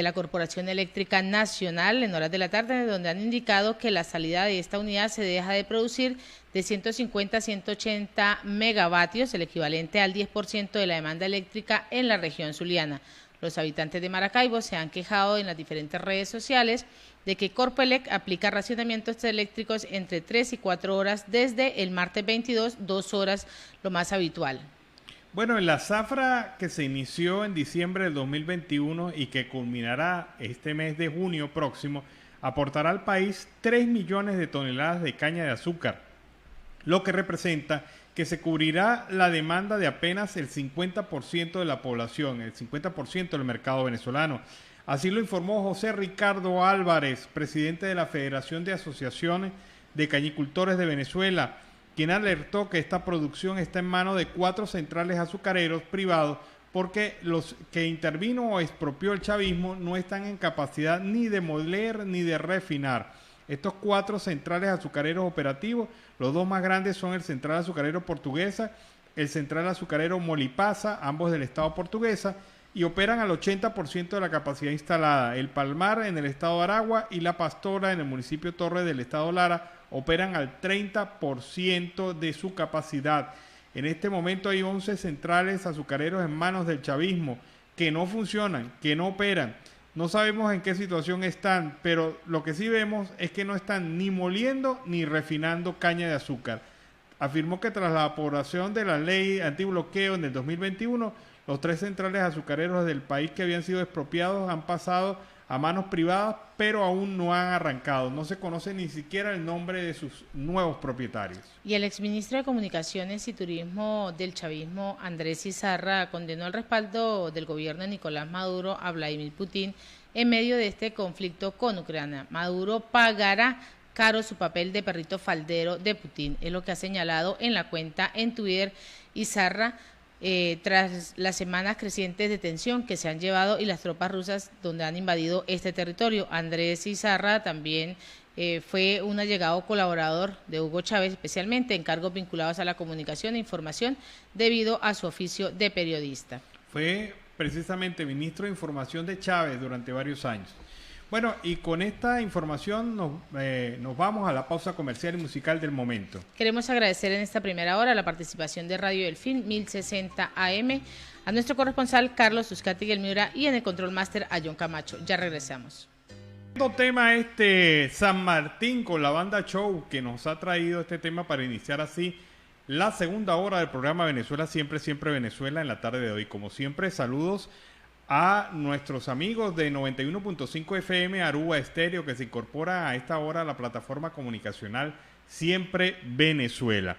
la Corporación Eléctrica Nacional en horas de la tarde, donde han indicado que la salida de esta unidad se deja de producir de 150 a 180 megavatios, el equivalente al 10% de la demanda eléctrica en la región zuliana. Los habitantes de Maracaibo se han quejado en las diferentes redes sociales de que Corpoelec aplica racionamientos eléctricos entre 3 y 4 horas desde el martes 22, 2 horas lo más habitual. Bueno, en la zafra que se inició en diciembre del 2021 y que culminará este mes de junio próximo, aportará al país 3 millones de toneladas de caña de azúcar, lo que representa que se cubrirá la demanda de apenas el 50% de la población, el 50% del mercado venezolano. Así lo informó José Ricardo Álvarez, presidente de la Federación de Asociaciones de Cañicultores de Venezuela, quien alertó que esta producción está en manos de 4 centrales azucareros privados porque los que intervino o expropió el chavismo no están en capacidad ni de moler ni de refinar. Estos 4 centrales azucareros operativos, los 2 más grandes son el Central Azucarero Portuguesa, el Central Azucarero Molipasa, ambos del estado portuguesa, y operan al 80% de la capacidad instalada. El Palmar en el estado de Aragua y La Pastora en el municipio Torres del estado Lara operan al 30% de su capacidad. En este momento hay 11 centrales azucareros en manos del chavismo que no funcionan, que no operan. No sabemos en qué situación están, pero lo que sí vemos es que no están ni moliendo ni refinando caña de azúcar. Afirmó que tras la aprobación de la ley antibloqueo en el 2021, los 3 centrales azucareros del país que habían sido expropiados han pasado a manos privadas, pero aún no han arrancado. No se conoce ni siquiera el nombre de sus nuevos propietarios. Y el exministro de Comunicaciones y Turismo del chavismo, Andrés Izarra, condenó el respaldo del gobierno de Nicolás Maduro a Vladimir Putin en medio de este conflicto con Ucrania. Maduro pagará caro su papel de perrito faldero de Putin, es lo que ha señalado en la cuenta en Twitter Izarra, tras las semanas crecientes de tensión que se han llevado y las tropas rusas donde han invadido este territorio. Andrés Izarra también fue un allegado colaborador de Hugo Chávez, especialmente en cargos vinculados a la comunicación e información debido a su oficio de periodista. Fue precisamente ministro de Información de Chávez durante varios años. Bueno, y con esta información nos vamos a la pausa comercial y musical del momento. Queremos agradecer en esta primera hora la participación de Radio Delfín 1060 AM, a nuestro corresponsal Carlos Uzcategui Miura y en el control máster a John Camacho. Ya regresamos. El tema San Martín con la banda Show, que nos ha traído este tema para iniciar así la segunda hora del programa Venezuela Siempre, Siempre Venezuela en la tarde de hoy. Como siempre, saludos a nuestros amigos de 91.5 FM Aruba Estéreo, que se incorpora a esta hora a la plataforma comunicacional Siempre Venezuela.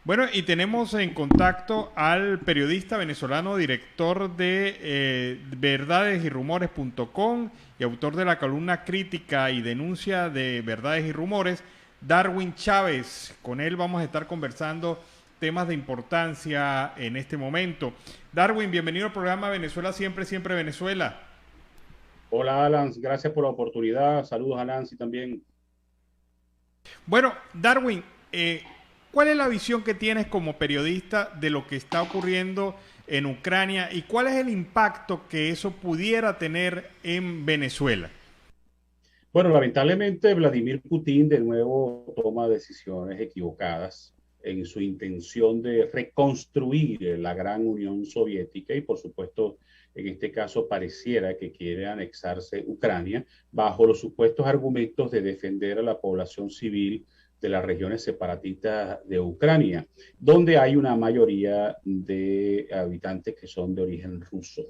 Bueno, y tenemos en contacto al periodista venezolano, director de verdadesyrumores.com y autor de la columna crítica y denuncia de Verdades y Rumores, Darwin Chávez. Con él vamos a estar conversando temas de importancia en este momento. Darwin, bienvenido al programa Venezuela Siempre, Siempre Venezuela. Hola, Alan, gracias por la oportunidad. Saludos a Nancy también. Bueno, Darwin, ¿cuál es la visión que tienes como periodista de lo que está ocurriendo en Ucrania y cuál es el impacto que eso pudiera tener en Venezuela? Bueno, lamentablemente Vladimir Putin de nuevo toma decisiones equivocadas en su intención de reconstruir la gran Unión Soviética y, por supuesto, en este caso pareciera que quiere anexarse Ucrania bajo los supuestos argumentos de defender a la población civil de las regiones separatistas de Ucrania, donde hay una mayoría de habitantes que son de origen ruso.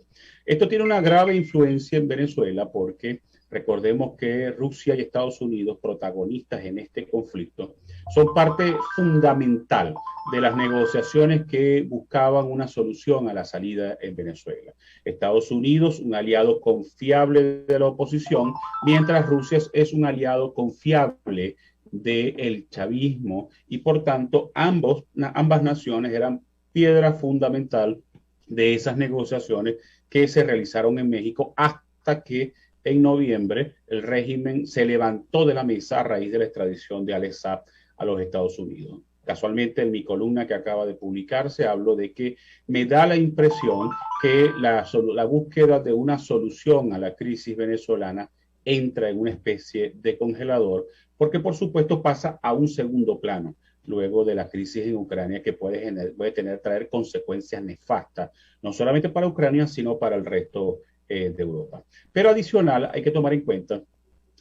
Esto tiene una grave influencia en Venezuela porque recordemos que Rusia y Estados Unidos, protagonistas en este conflicto, son parte fundamental de las negociaciones que buscaban una solución a la salida en Venezuela. Estados Unidos, un aliado confiable de la oposición, mientras Rusia es un aliado confiable del chavismo y por tanto ambas naciones eran piedra fundamental de esas negociaciones que se realizaron en México hasta que en noviembre el régimen se levantó de la mesa a raíz de la extradición de Alex Saab a los Estados Unidos. Casualmente en mi columna que acaba de publicarse hablo de que me da la impresión que la búsqueda de una solución a la crisis venezolana entra en una especie de congelador, porque por supuesto pasa a un segundo plano luego de la crisis en Ucrania, que puede traer consecuencias nefastas, no solamente para Ucrania, sino para el resto de Europa. Pero adicional, hay que tomar en cuenta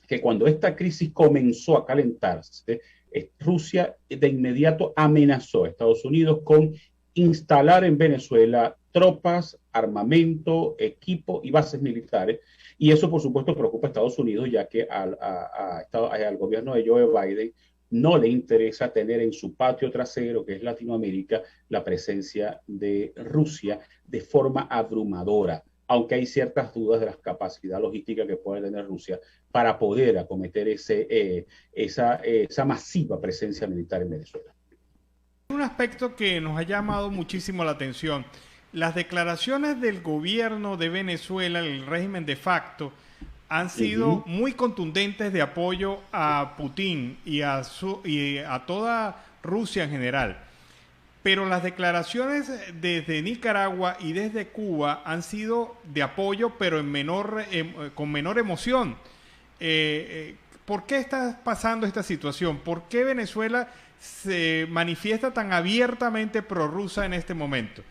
que cuando esta crisis comenzó a calentarse, Rusia de inmediato amenazó a Estados Unidos con instalar en Venezuela tropas, armamento, equipo y bases militares. Y eso, por supuesto, preocupa a Estados Unidos, ya que al gobierno de Joe Biden no le interesa tener en su patio trasero, que es Latinoamérica, la presencia de Rusia de forma abrumadora, aunque hay ciertas dudas de la capacidad logística que puede tener Rusia para poder acometer esa masiva presencia militar en Venezuela. Un aspecto que nos ha llamado muchísimo la atención, las declaraciones del gobierno de Venezuela, el régimen de facto, han sido muy contundentes de apoyo a Putin y a toda Rusia en general. Pero las declaraciones desde Nicaragua y desde Cuba han sido de apoyo, pero con menor emoción. ¿Por qué está pasando esta situación? ¿Por qué Venezuela se manifiesta tan abiertamente prorrusa en este momento?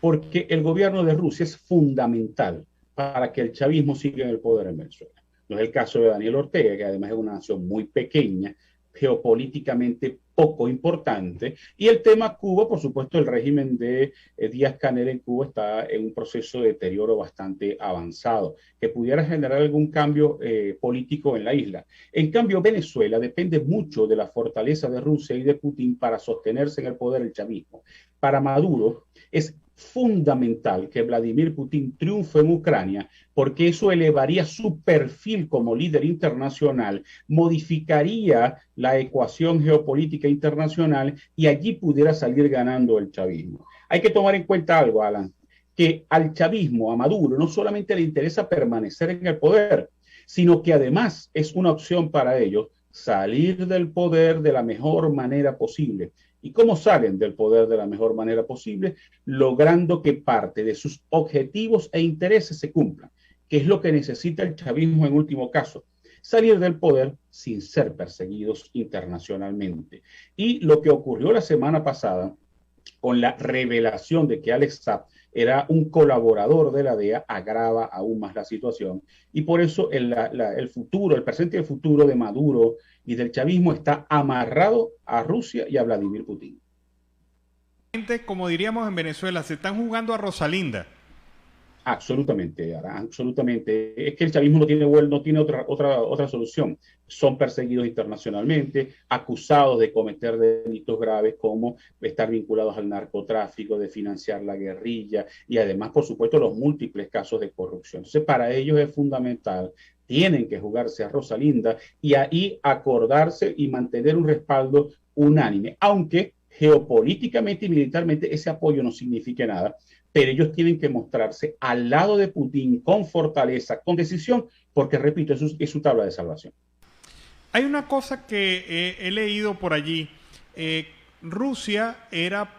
Porque el gobierno de Rusia es fundamental para que el chavismo siga en el poder en Venezuela. No es el caso de Daniel Ortega, que además es una nación muy pequeña, geopolíticamente poco importante. Y el tema Cuba, por supuesto, el régimen de Díaz-Canel en Cuba está en un proceso de deterioro bastante avanzado, que pudiera generar algún cambio político en la isla. En cambio, Venezuela depende mucho de la fortaleza de Rusia y de Putin para sostenerse en el poder el chavismo. Para Maduro es fundamental que Vladimir Putin triunfe en Ucrania, porque eso elevaría su perfil como líder internacional, modificaría la ecuación geopolítica internacional y allí pudiera salir ganando el chavismo. Hay que tomar en cuenta algo, Alan, que al chavismo, a Maduro, no solamente le interesa permanecer en el poder, sino que además es una opción para ellos salir del poder de la mejor manera posible. ¿Y cómo salen del poder de la mejor manera posible? Logrando que parte de sus objetivos e intereses se cumplan, que es lo que necesita el chavismo en último caso, salir del poder sin ser perseguidos internacionalmente. Y lo que ocurrió la semana pasada con la revelación de que Alex Saab era un colaborador de la DEA agrava aún más la situación, y por eso el presente y el futuro de Maduro y del chavismo está amarrado a Rusia y a Vladimir Putin. Como diríamos en Venezuela, se están jugando a Rosalinda. Absolutamente, absolutamente. Es que el chavismo no tiene otra solución. Son perseguidos internacionalmente, acusados de cometer delitos graves como estar vinculados al narcotráfico, de financiar la guerrilla y además, por supuesto, los múltiples casos de corrupción. Entonces, para ellos es fundamental. Tienen que jugarse a Rosalinda y ahí acordarse y mantener un respaldo unánime, aunque geopolíticamente y militarmente ese apoyo no signifique nada, pero ellos tienen que mostrarse al lado de Putin con fortaleza, con decisión, porque, repito, eso es su tabla de salvación. Hay una cosa que he leído por allí. Rusia era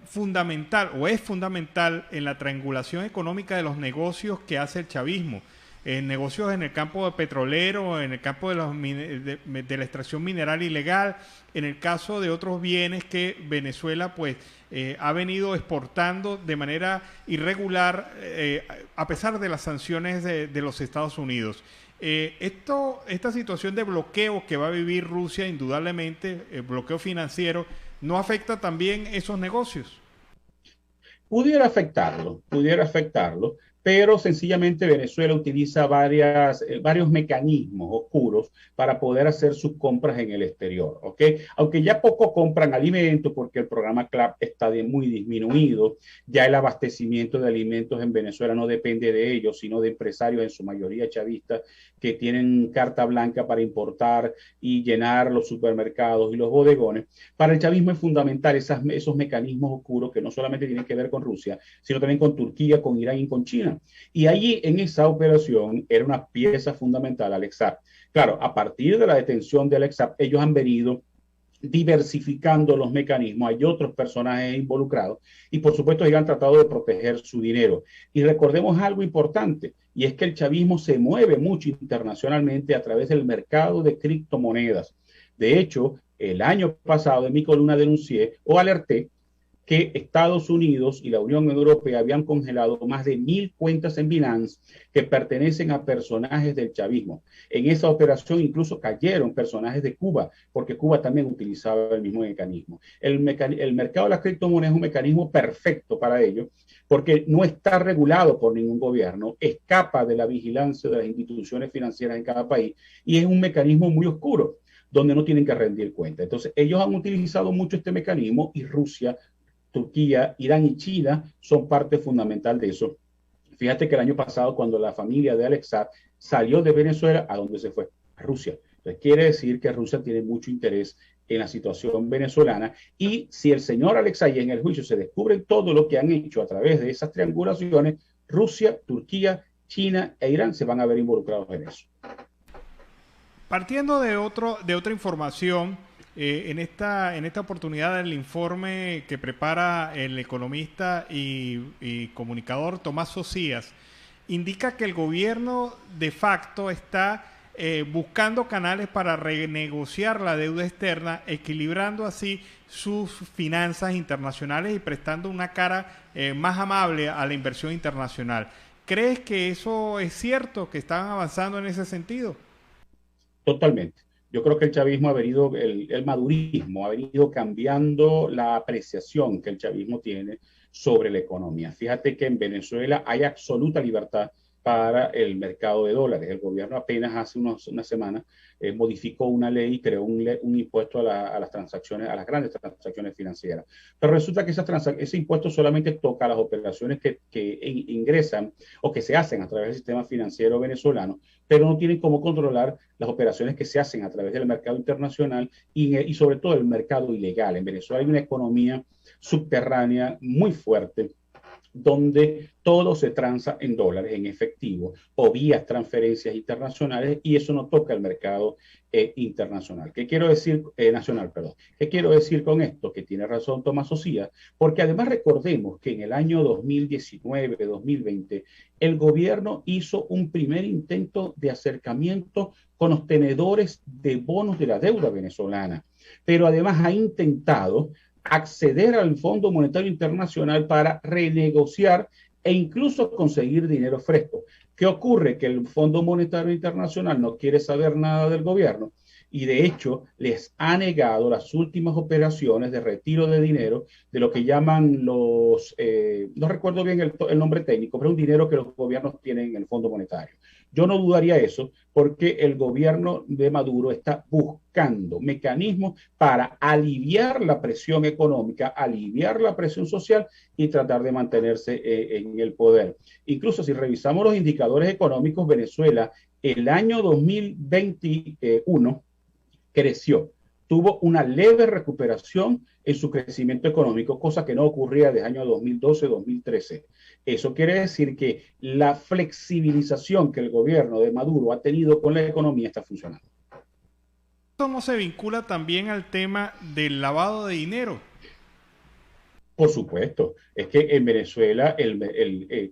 fundamental o es fundamental en la triangulación económica de los negocios que hace el chavismo. Negocios en el campo de petrolero, en el campo de la extracción mineral ilegal, en el caso de otros bienes que Venezuela pues ha venido exportando de manera irregular a pesar de las sanciones de los Estados Unidos. Esta situación de bloqueo que va a vivir Rusia, indudablemente, el bloqueo financiero, ¿no afecta también esos negocios? Pudiera afectarlo, pero sencillamente Venezuela utiliza varios mecanismos oscuros para poder hacer sus compras en el exterior, ¿ok? Aunque ya poco compran alimentos porque el programa CLAP está muy disminuido, ya el abastecimiento de alimentos en Venezuela no depende de ellos, sino de empresarios en su mayoría chavistas que tienen carta blanca para importar y llenar los supermercados y los bodegones. Para el chavismo es fundamental esos mecanismos oscuros que no solamente tienen que ver con Rusia, sino también con Turquía, con Irán y con China. Y allí en esa operación era una pieza fundamental Alex-Saab. Claro, a partir de la detención de Alex-Saab, ellos han venido diversificando los mecanismos, hay otros personajes involucrados y por supuesto ellos han tratado de proteger su dinero. Y recordemos algo importante, y es que el chavismo se mueve mucho internacionalmente a través del mercado de criptomonedas. De hecho, el año pasado en mi columna denuncié o alerté que Estados Unidos y la Unión Europea habían congelado más de 1.000 cuentas en Binance que pertenecen a personajes del chavismo. En esa operación incluso cayeron personajes de Cuba, porque Cuba también utilizaba el mismo mecanismo. El mercado de las criptomonedas es un mecanismo perfecto para ello, porque no está regulado por ningún gobierno, escapa de la vigilancia de las instituciones financieras en cada país y es un mecanismo muy oscuro, donde no tienen que rendir cuenta. Entonces, ellos han utilizado mucho este mecanismo y Rusia, Turquía, Irán y China son parte fundamental de eso. Fíjate que el año pasado, cuando la familia de Alex-Saab salió de Venezuela, ¿a dónde se fue? A Rusia. Entonces, quiere decir que Rusia tiene mucho interés en la situación venezolana y si el señor Alex-Saab en el juicio se descubre todo lo que han hecho a través de esas triangulaciones, Rusia, Turquía, China e Irán se van a ver involucrados en eso. Partiendo de otra información, en esta oportunidad el informe que prepara el economista y comunicador Tomás Socias indica que el gobierno de facto está buscando canales para renegociar la deuda externa, equilibrando así sus finanzas internacionales y prestando una cara más amable a la inversión internacional. ¿Crees que eso es cierto, que están avanzando en ese sentido? Totalmente. Yo creo que el chavismo ha venido, el madurismo ha venido cambiando la apreciación que el chavismo tiene sobre la economía. Fíjate que en Venezuela hay absoluta libertad para el mercado de dólares. El gobierno apenas hace una semana modificó una ley y creó un impuesto a las transacciones, a las grandes transacciones financieras. Pero resulta que ese impuesto solamente toca las operaciones que ingresan o que se hacen a través del sistema financiero venezolano, pero no tienen cómo controlar las operaciones que se hacen a través del mercado internacional y sobre todo el mercado ilegal. En Venezuela hay una economía subterránea muy fuerte, donde todo se transa en dólares, en efectivo, o vía transferencias internacionales, y eso no toca el mercado internacional. ¿Qué quiero decir? Nacional, perdón. ¿Qué quiero decir con esto? Que tiene razón Tomás Socias, porque además recordemos que en el año 2019-2020 el gobierno hizo un primer intento de acercamiento con los tenedores de bonos de la deuda venezolana, pero además ha intentado acceder al Fondo Monetario Internacional para renegociar e incluso conseguir dinero fresco. ¿Qué ocurre? Que el Fondo Monetario Internacional no quiere saber nada del gobierno y de hecho les ha negado las últimas operaciones de retiro de dinero de lo que llaman no recuerdo bien el nombre técnico, pero un dinero que los gobiernos tienen en el Fondo Monetario. Yo no dudaría eso porque el gobierno de Maduro está buscando mecanismos para aliviar la presión económica, aliviar la presión social y tratar de mantenerse en el poder. Incluso si revisamos los indicadores económicos, Venezuela el año 2021 creció, tuvo una leve recuperación en su crecimiento económico, cosa que no ocurría desde el año 2012-2013. Eso quiere decir que la flexibilización que el gobierno de Maduro ha tenido con la economía está funcionando. ¿Esto no se vincula también al tema del lavado de dinero? Por supuesto, es que en Venezuela,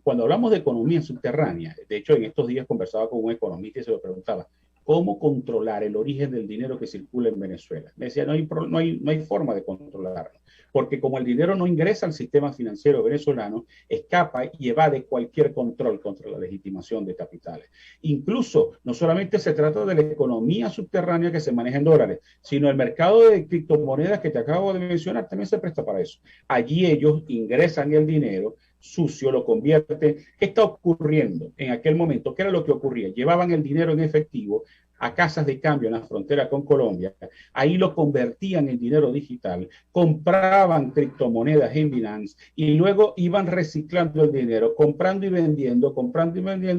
cuando hablamos de economía subterránea, de hecho en estos días conversaba con un economista y se lo preguntaba, ¿cómo controlar el origen del dinero que circula en Venezuela? Me decía, no hay forma de controlarlo, porque como el dinero no ingresa al sistema financiero venezolano, escapa y evade cualquier control contra la legitimación de capitales. Incluso, no solamente se trata de la economía subterránea que se maneja en dólares, sino el mercado de criptomonedas que te acabo de mencionar también se presta para eso. Allí ellos ingresan el dinero, sucio, lo convierte. ¿Qué está ocurriendo en aquel momento? ¿Qué era lo que ocurría? Llevaban el dinero en efectivo a casas de cambio en la frontera con Colombia, ahí lo convertían en dinero digital, compraban criptomonedas en Binance y luego iban reciclando el dinero, comprando y vendiendo,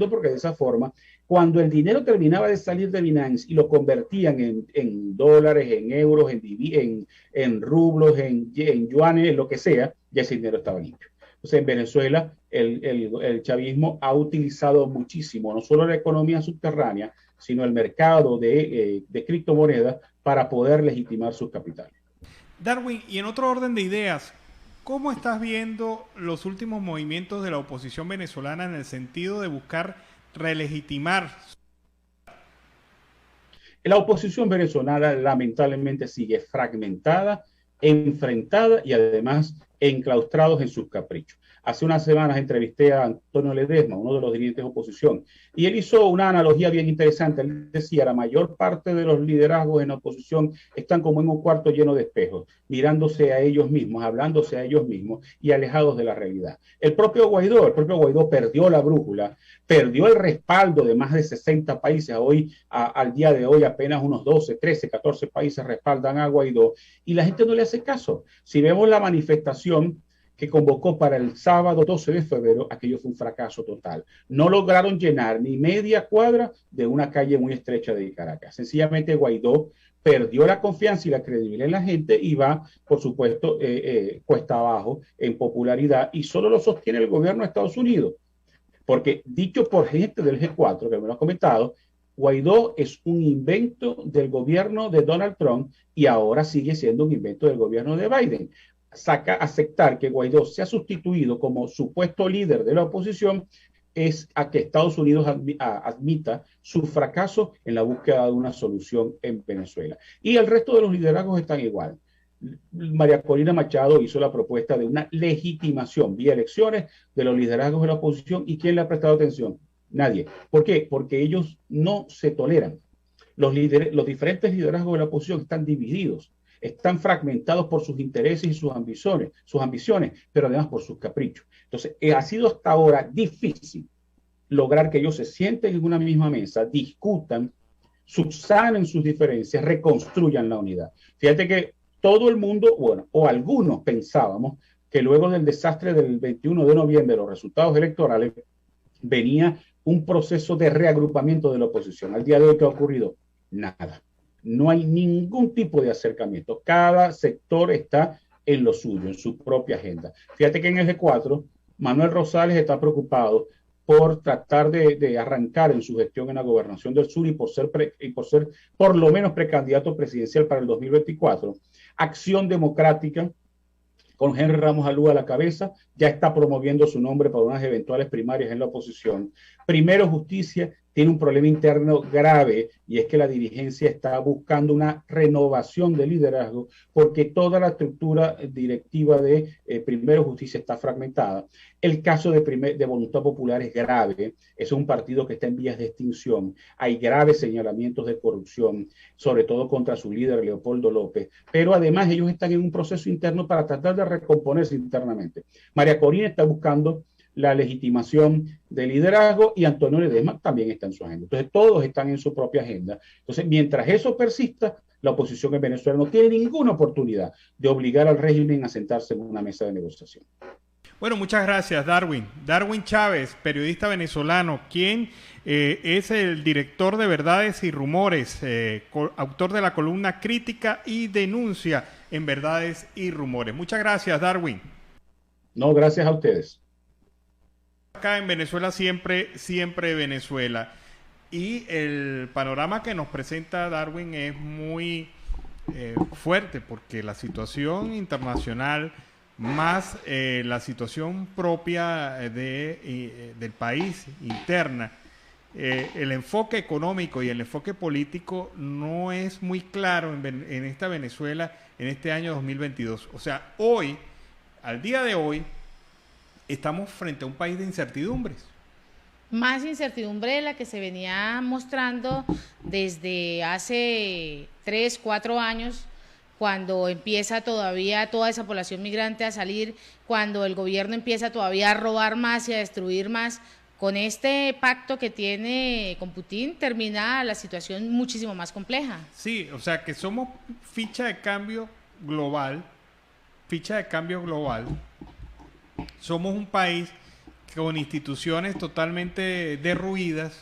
porque de esa forma, cuando el dinero terminaba de salir de Binance y lo convertían en dólares, en euros, en rublos, en yuanes, en lo que sea, ya ese dinero estaba limpio. Entonces, en Venezuela, el chavismo ha utilizado muchísimo, no solo la economía subterránea, sino el mercado de criptomonedas para poder legitimar sus capitales. Darwin, y en otro orden de ideas, ¿cómo estás viendo los últimos movimientos de la oposición venezolana en el sentido de buscar relegitimar? La oposición venezolana lamentablemente sigue fragmentada, enfrentada y además enclaustrados en sus caprichos. Hace unas semanas entrevisté a Antonio Ledesma, uno de los dirigentes de oposición, y él hizo una analogía bien interesante. Él decía, la mayor parte de los liderazgos en la oposición están como en un cuarto lleno de espejos, mirándose a ellos mismos, hablándose a ellos mismos y alejados de la realidad. El propio Guaidó perdió la brújula, perdió el respaldo de más de 60 países. Hoy, al día de hoy, apenas unos 12, 13, 14 países respaldan a Guaidó y la gente no le hace caso. Si vemos la manifestación que convocó para el sábado 12 de febrero, aquello fue un fracaso total. No lograron llenar ni media cuadra de una calle muy estrecha de Caracas. Sencillamente Guaidó perdió la confianza y la credibilidad en la gente y va, por supuesto, cuesta abajo en popularidad y solo lo sostiene el gobierno de Estados Unidos. Porque dicho por gente del G4, que me lo ha comentado, Guaidó es un invento del gobierno de Donald Trump y ahora sigue siendo un invento del gobierno de Biden. Aceptar que Guaidó sea sustituido como supuesto líder de la oposición es a que Estados Unidos admita su fracaso en la búsqueda de una solución en Venezuela. Y el resto de los liderazgos están igual. María Corina Machado hizo la propuesta de una legitimación vía elecciones de los liderazgos de la oposición. ¿Y quién le ha prestado atención? Nadie. ¿Por qué? Porque ellos no se toleran. Los diferentes liderazgos de la oposición están divididos. Están fragmentados por sus intereses y sus ambiciones, pero además por sus caprichos. Entonces, ha sido hasta ahora difícil lograr que ellos se sienten en una misma mesa, discutan, subsanen sus diferencias, reconstruyan la unidad. Fíjate que todo el mundo, bueno, o algunos pensábamos que luego del desastre del 21 de noviembre, los resultados electorales, venía un proceso de reagrupamiento de la oposición. Al día de hoy, ¿qué ha ocurrido? Nada. No hay ningún tipo de acercamiento. Cada sector está en lo suyo, en su propia agenda. Fíjate que en el G4, Manuel Rosales está preocupado por tratar de arrancar en su gestión en la gobernación del sur y por ser por lo menos precandidato presidencial para el 2024. Acción Democrática, con Henry Ramos Alúa a la cabeza, ya está promoviendo su nombre para unas eventuales primarias en la oposición. Primero Justicia tiene un problema interno grave y es que la dirigencia está buscando una renovación de liderazgo porque toda la estructura directiva de Primero Justicia está fragmentada. El caso de Voluntad Popular es grave, es un partido que está en vías de extinción, hay graves señalamientos de corrupción, sobre todo contra su líder Leopoldo López, pero además ellos están en un proceso interno para tratar de recomponerse internamente. María Corina está buscando la legitimación del liderazgo y Antonio Ledesma también está en su agenda. Entonces todos están en su propia agenda. Entonces mientras eso persista, la oposición en Venezuela no tiene ninguna oportunidad de obligar al régimen a sentarse en una mesa de negociación. Bueno, muchas gracias, Darwin. Darwin Chávez, periodista venezolano, quien es el director de Verdades y Rumores, autor de la columna Crítica y Denuncia en Verdades y Rumores. Muchas gracias, Darwin. No, gracias a ustedes. Acá en Venezuela siempre Venezuela. Y el panorama que nos presenta Darwin es muy fuerte porque la situación internacional más la situación propia del país interna, el enfoque económico y el enfoque político no es muy claro en esta Venezuela en este año 2022. O sea, hoy, al día de hoy, estamos frente a un país de incertidumbres. Más incertidumbre de la que se venía mostrando desde hace 3, 4 años cuando empieza todavía toda esa población migrante a salir, cuando el gobierno empieza todavía a robar más y a destruir más. Con este pacto que tiene con Putin termina la situación muchísimo más compleja. Sí, o sea que somos ficha de cambio global. Somos un país con instituciones totalmente derruidas,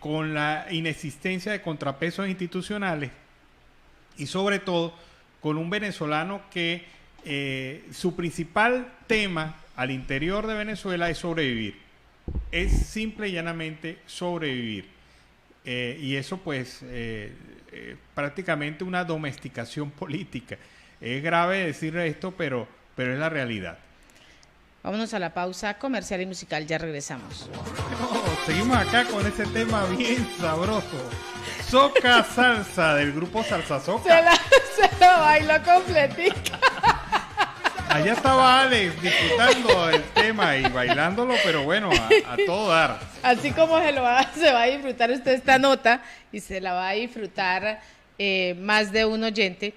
con la inexistencia de contrapesos institucionales y sobre todo con un venezolano que su principal tema al interior de Venezuela es sobrevivir. Es simple y llanamente sobrevivir. Y eso pues prácticamente una domesticación política. Es grave decir esto, pero es la realidad. Vámonos a la pausa comercial y musical, ya regresamos. No, seguimos acá con ese tema bien sabroso. Soca Salsa, del grupo Salsa Soca. Se la bailó completica. Allá estaba Alex disfrutando el tema y bailándolo, pero bueno, a todo dar. Así como se va a disfrutar usted esta nota y se la va a disfrutar más de un oyente.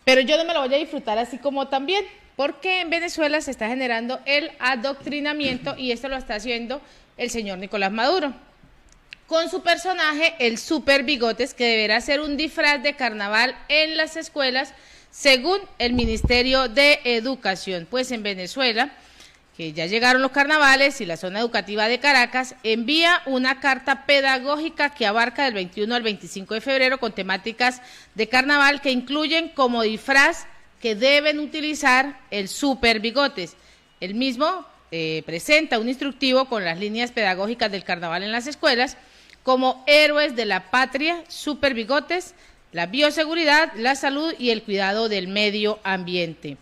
Pero yo no me lo voy a disfrutar así como también, porque en Venezuela se está generando el adoctrinamiento y esto lo está haciendo el señor Nicolás Maduro. Con su personaje, el Super Bigotes, que deberá ser un disfraz de carnaval en las escuelas, según el Ministerio de Educación. Pues en Venezuela, que ya llegaron los carnavales y la zona educativa de Caracas envía una carta pedagógica que abarca del 21 al 25 de febrero con temáticas de carnaval que incluyen como disfraz que deben utilizar el Super Bigotes. El mismo presenta un instructivo con las líneas pedagógicas del carnaval en las escuelas como héroes de la patria, Super Bigotes, la bioseguridad, la salud y el cuidado del medio ambiente.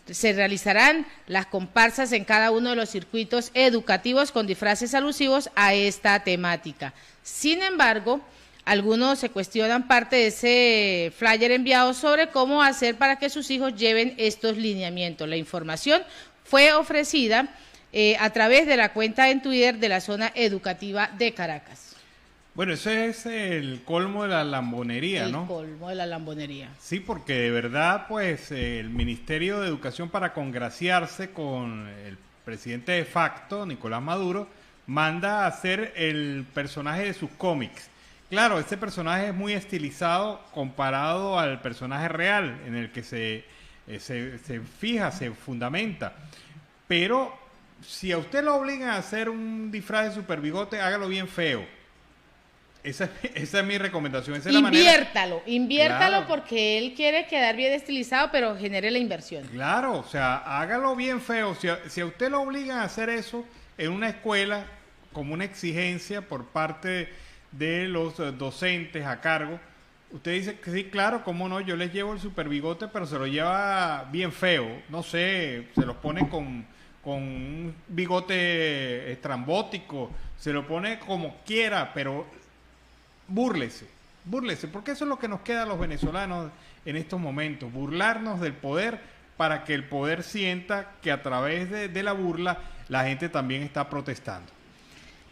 Se realizarán las comparsas en cada uno de los circuitos educativos con disfraces alusivos a esta temática. Sin embargo, algunos se cuestionan parte de ese flyer enviado sobre cómo hacer para que sus hijos lleven estos lineamientos. La información fue ofrecida a través de la cuenta en Twitter de la zona educativa de Caracas. Bueno, ese es el colmo de la lambonería, ¿no? El colmo de la lambonería. Sí, porque de verdad, pues, el Ministerio de Educación, para congraciarse con el presidente de facto, Nicolás Maduro, manda a hacer el personaje de sus cómics. Claro, este personaje es muy estilizado comparado al personaje real, en el que se fija, se fundamenta. Pero si a usted lo obligan a hacer un disfraz de Super Bigote, hágalo bien feo. Esa es mi recomendación. Esa es Inviértalo claro. Porque él quiere quedar bien estilizado, pero genere la inversión. Claro, o sea, hágalo bien feo. Si a usted lo obligan a hacer eso en una escuela, como una exigencia por parte de los docentes a cargo, usted dice que sí, claro, cómo no, yo les llevo el Super Bigote, pero se lo lleva bien feo. No sé, se los pone con un bigote estrambótico, se lo pone como quiera, pero búrlese, porque eso es lo que nos queda a los venezolanos en estos momentos, burlarnos del poder para que el poder sienta que a través de la burla la gente también está protestando.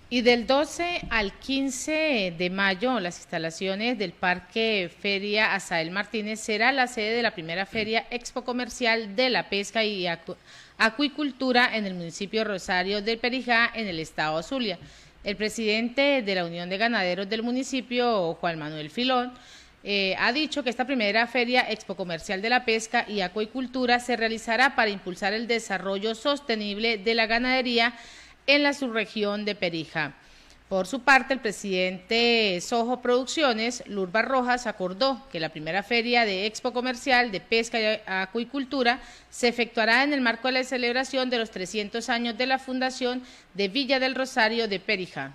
Y del 12 al 15 de mayo, las instalaciones del Parque Feria Asael Martínez será la sede de la primera Feria Expo Comercial de la Pesca y Acuicultura en el municipio Rosario del Perijá, en el estado Zulia. El presidente de la Unión de Ganaderos del municipio, Juan Manuel Filón, ha dicho que esta primera Feria Expo Comercial de la Pesca y Acuicultura se realizará para impulsar el desarrollo sostenible de la ganadería en la subregión de Perijá. Por su parte, el presidente Sojo Producciones, Lurba Rojas, acordó que la primera feria de Expo Comercial de Pesca y Acuicultura se efectuará en el marco de la celebración de los 300 años de la fundación de Villa del Rosario de Perijá.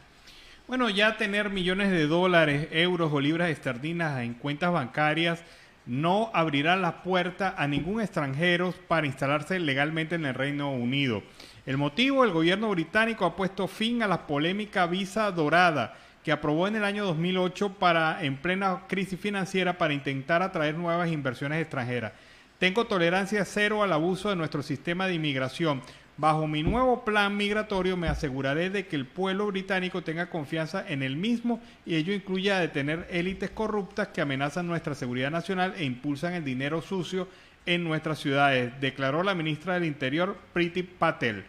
Bueno, ya tener millones de dólares, euros o libras esterlinas en cuentas bancarias no abrirá la puerta a ningún extranjero para instalarse legalmente en el Reino Unido. El motivo, el gobierno británico ha puesto fin a la polémica visa dorada que aprobó en el año 2008 en plena crisis financiera para intentar atraer nuevas inversiones extranjeras. Tengo tolerancia cero al abuso de nuestro sistema de inmigración. Bajo mi nuevo plan migratorio me aseguraré de que el pueblo británico tenga confianza en el mismo y ello incluye a detener élites corruptas que amenazan nuestra seguridad nacional e impulsan el dinero sucio en nuestras ciudades, declaró la ministra del Interior, Priti Patel.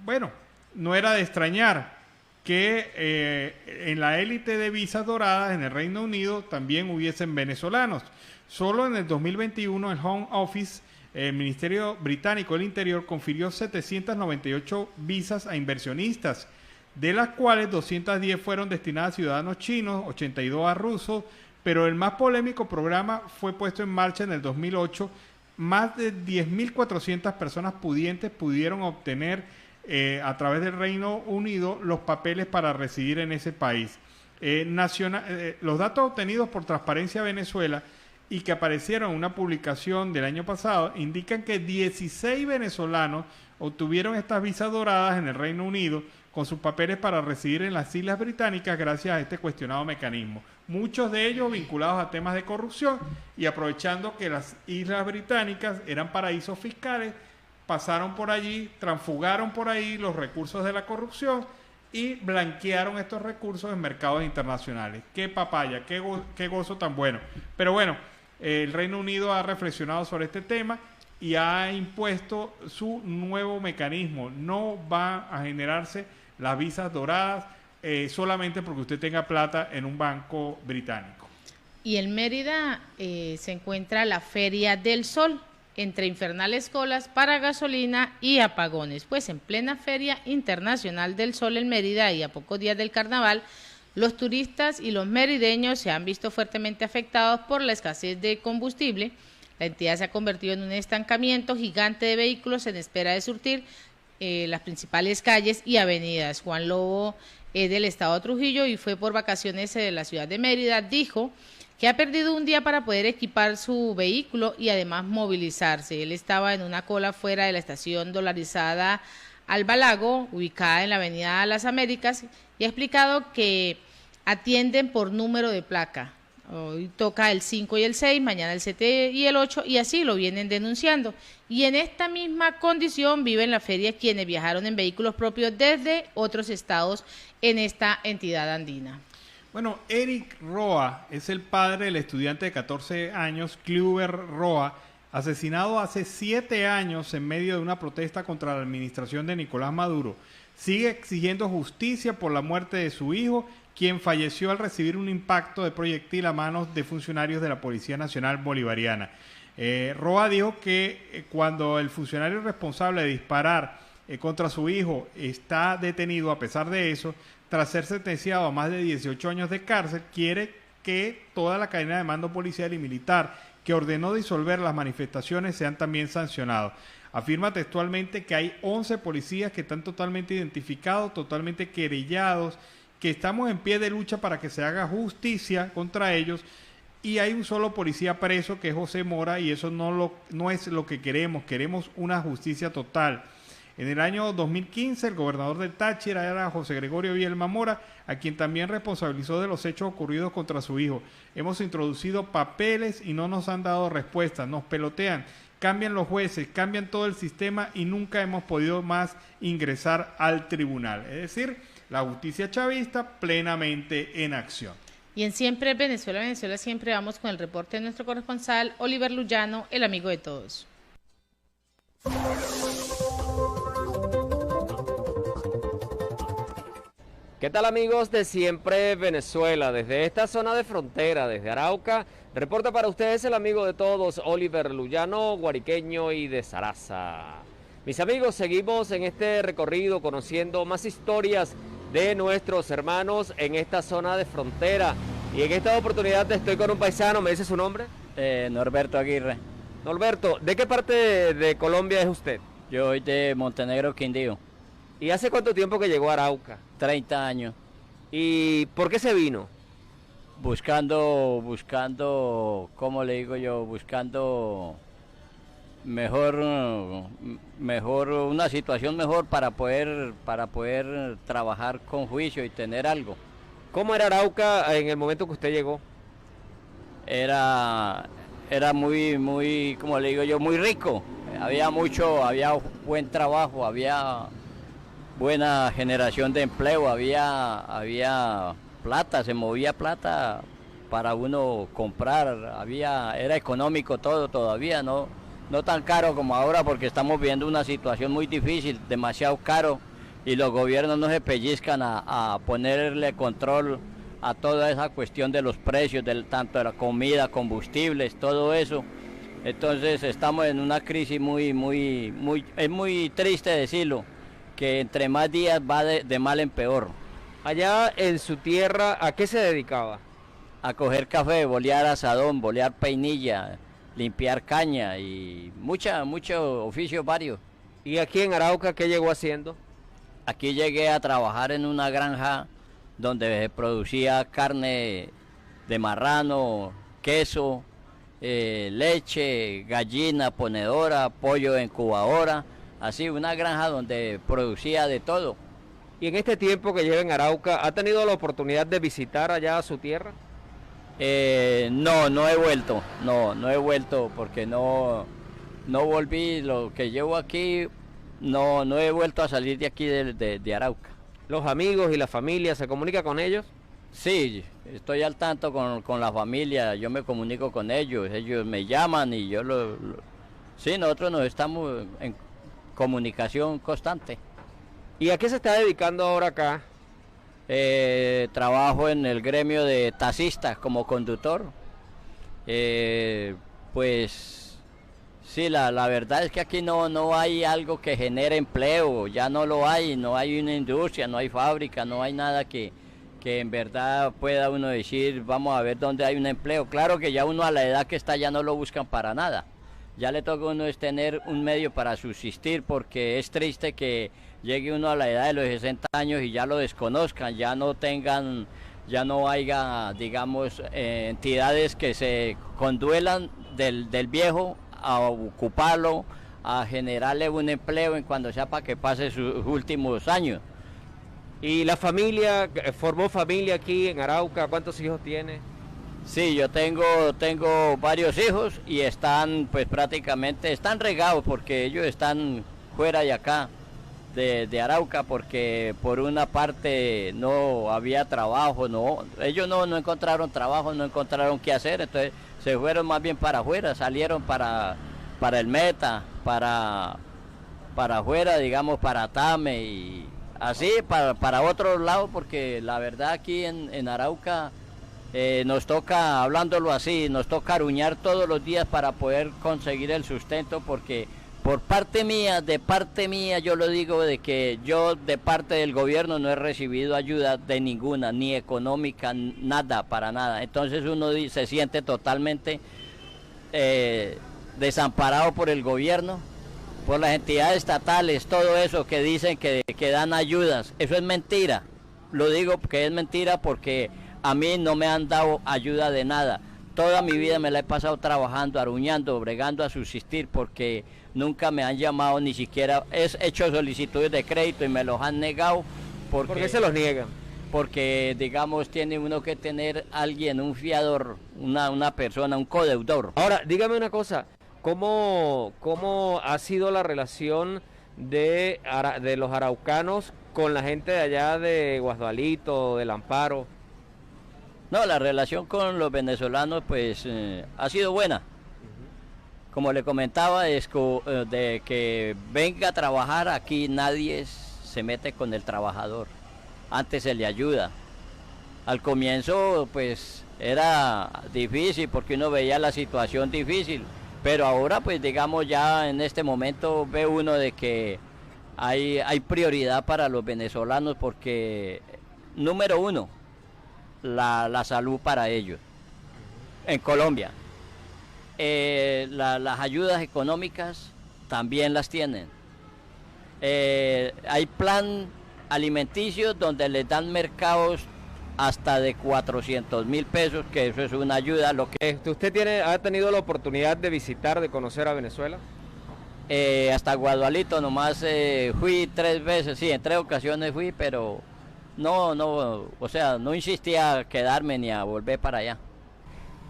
Bueno, no era de extrañar que en la élite de visas doradas en el Reino Unido también hubiesen venezolanos. Solo en el 2021 el Home Office, el Ministerio Británico del Interior, confirió 798 visas a inversionistas, de las cuales 210 fueron destinadas a ciudadanos chinos, 82 a rusos, pero el más polémico programa fue puesto en marcha en el 2008. Más de 10.400 personas pudientes pudieron obtener a través del Reino Unido los papeles para residir en ese país. Los datos obtenidos por Transparencia Venezuela y que aparecieron en una publicación del año pasado indican que 16 venezolanos obtuvieron estas visas doradas en el Reino Unido con sus papeles para residir en las Islas Británicas gracias a este cuestionado mecanismo. Muchos de ellos vinculados a temas de corrupción y aprovechando que las Islas Británicas eran paraísos fiscales, pasaron por allí, transfugaron por ahí los recursos de la corrupción y blanquearon estos recursos en mercados internacionales. ¡Qué papaya! ¡Qué gozo tan bueno! Pero bueno, el Reino Unido ha reflexionado sobre este tema y ha impuesto su nuevo mecanismo. No va a generarse las visas doradas solamente porque usted tenga plata en un banco británico. Y en Mérida se encuentra la Feria del Sol, entre infernales colas para gasolina y apagones. Pues en plena Feria Internacional del Sol en Mérida y a pocos días del carnaval, los turistas y los merideños se han visto fuertemente afectados por la escasez de combustible. La entidad se ha convertido en un estancamiento gigante de vehículos en espera de surtir las principales calles y avenidas. Juan Lobo es del estado de Trujillo y fue por vacaciones de la ciudad de Mérida. Dijo que ha perdido un día para poder equipar su vehículo y además movilizarse. Él estaba en una cola fuera de la estación dolarizada Albalago, ubicada en la avenida Las Américas, y ha explicado que atienden por número de placa. Hoy toca el 5 y el 6, mañana el 7 y el 8, y así lo vienen denunciando. Y en esta misma condición viven la feria quienes viajaron en vehículos propios desde otros estados en esta entidad andina. Bueno, Eric Roa es el padre del estudiante de 14 años, Kluber Roa, asesinado hace 7 años en medio de una protesta contra la administración de Nicolás Maduro. Sigue exigiendo justicia por la muerte de su hijo, quien falleció al recibir un impacto de proyectil a manos de funcionarios de la Policía Nacional Bolivariana. Roa dijo que cuando el funcionario responsable de disparar contra su hijo está detenido, a pesar de eso, tras ser sentenciado a más de 18 años de cárcel, quiere que toda la cadena de mando policial y militar que ordenó disolver las manifestaciones sean también sancionados. Afirma textualmente que hay 11 policías que están totalmente identificados, totalmente querellados, que estamos en pie de lucha para que se haga justicia contra ellos, y hay un solo policía preso que es José Mora, y eso no es lo que queremos una justicia total. En el año 2015 el gobernador del Táchira era José Gregorio Vielma Mora, a quien también responsabilizó de los hechos ocurridos contra su hijo. Hemos introducido papeles y no nos han dado respuesta, nos pelotean, cambian los jueces, cambian todo el sistema y nunca hemos podido más ingresar al tribunal. Es decir, la justicia chavista plenamente en acción. Y en Siempre Venezuela, Venezuela siempre vamos con el reporte de nuestro corresponsal Oliver Luyano, el amigo de todos. ¿Qué tal, amigos de Siempre Venezuela? Desde esta zona de frontera, desde Arauca, reporta para ustedes el amigo de todos, Oliver Luyano, guariqueño y de Saraza. Mis amigos, seguimos en este recorrido conociendo más historias de nuestros hermanos en esta zona de frontera. Y en esta oportunidad estoy con un paisano, ¿me dice su nombre? Norberto Aguirre. Norberto, ¿de qué parte de Colombia es usted? Yo soy de Montenegro, Quindío. ¿Y hace cuánto tiempo que llegó a Arauca? 30 años. ¿Y por qué se vino? Buscando, ¿cómo le digo yo? Buscando mejor, una situación mejor para poder trabajar con juicio y tener algo. ¿Cómo era Arauca en el momento que usted llegó? Era muy, como le digo yo, muy rico. había buen trabajo, había buena generación de empleo, había plata, se movía plata para uno comprar, era económico todo todavía, no tan caro como ahora, porque estamos viendo una situación muy difícil, demasiado caro, y los gobiernos no se pellizcan a ponerle control a toda esa cuestión de los precios, tanto de la comida, combustibles, todo eso. Entonces estamos en una crisis es muy triste decirlo, que entre más días va de mal en peor. Allá en su tierra, ¿a qué se dedicaba? A coger café, bolear asadón, bolear peinilla, limpiar caña y muchos oficios varios. ¿Y aquí en Arauca qué llegó haciendo? Aquí llegué a trabajar en una granja donde se producía carne de marrano, queso, leche, gallina ponedora, pollo incubadora, así una granja donde producía de todo. ¿Y en este tiempo que lleva en Arauca, ha tenido la oportunidad de visitar allá a su tierra? No he vuelto porque no volví, lo que llevo aquí, no he vuelto a salir de aquí de Arauca. ¿Los amigos y la familia se comunica con ellos? Sí, estoy al tanto con la familia, yo me comunico con ellos me llaman y sí, nosotros nos estamos en comunicación constante. ¿Y a qué se está dedicando ahora acá? Trabajo en el gremio de taxistas como conductor. Pues sí, la verdad es que aquí no hay algo que genere empleo, ya no lo hay, no hay una industria, no hay fábrica, no hay nada que en verdad pueda uno decir, vamos a ver dónde hay un empleo. Claro que ya uno a la edad que está ya no lo buscan para nada. Ya le toca a uno es tener un medio para subsistir, porque es triste que llegue uno a la edad de los 60 años y ya lo desconozcan, ya no haya, digamos, entidades que se conduelan del viejo a ocuparlo, a generarle un empleo en cuando sea para que pase sus últimos años. ¿Y la familia, formó familia aquí en Arauca? ¿Cuántos hijos tiene? Sí, yo tengo varios hijos y están están regados porque ellos están fuera de acá, de Arauca, porque por una parte no había trabajo, ellos no encontraron trabajo, no encontraron qué hacer, entonces se fueron más bien para afuera, salieron para el Meta, para afuera, digamos, para Tame y así para otros lados, porque la verdad aquí en Arauca nos toca, hablándolo así, nos toca aruñar todos los días para poder conseguir el sustento, porque de parte mía yo lo digo, de que yo de parte del gobierno no he recibido ayuda de ninguna, ni económica, nada, para nada. Entonces uno se siente totalmente desamparado por el gobierno, por las entidades estatales, todo eso que dicen que dan ayudas. Eso es mentira, lo digo que es mentira porque a mí no me han dado ayuda de nada. Toda mi vida me la he pasado trabajando, aruñando, bregando a subsistir, porque nunca me han llamado, ni siquiera he hecho solicitudes de crédito y me los han negado. ¿Por qué se los niegan? Porque, digamos, tiene uno que tener alguien, un fiador, una persona, un codeudor. Ahora, dígame una cosa, ¿cómo ha sido la relación de los araucanos con la gente de allá de Guasdualito, del Amparo? No, la relación con los venezolanos pues ha sido buena. Como le comentaba, de que venga a trabajar aquí nadie se mete con el trabajador. Antes se le ayuda. Al comienzo pues era difícil porque uno veía la situación difícil, pero ahora pues digamos ya en este momento ve uno de que hay prioridad para los venezolanos, porque número uno, la salud para ellos en Colombia. Las ayudas económicas también las tienen. Hay plan alimenticio donde les dan mercados hasta de 400.000 pesos, que eso es una ayuda. ¿Usted ha tenido la oportunidad de visitar, de conocer a Venezuela? Hasta Guadualito nomás fui 3 veces, sí, en 3 ocasiones fui, pero no insistía a quedarme ni a volver para allá.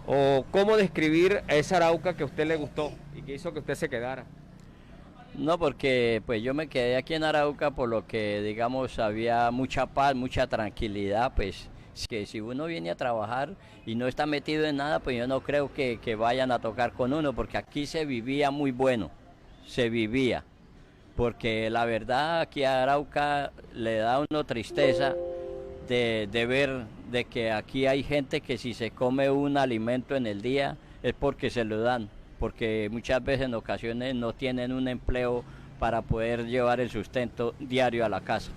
¿O cómo describir a esa Arauca que a usted le gustó y que hizo que usted se quedara? No, porque pues yo me quedé aquí en Arauca por lo que, digamos, había mucha paz, mucha tranquilidad, pues que si uno viene a trabajar y no está metido en nada, pues yo no creo que vayan a tocar con uno, porque aquí se vivía muy bueno, se vivía, porque la verdad aquí a Arauca le da a uno tristeza de ver de que aquí hay gente que si se come un alimento en el día es porque se lo dan, porque muchas veces en ocasiones no tienen un empleo para poder llevar el sustento diario a la casa.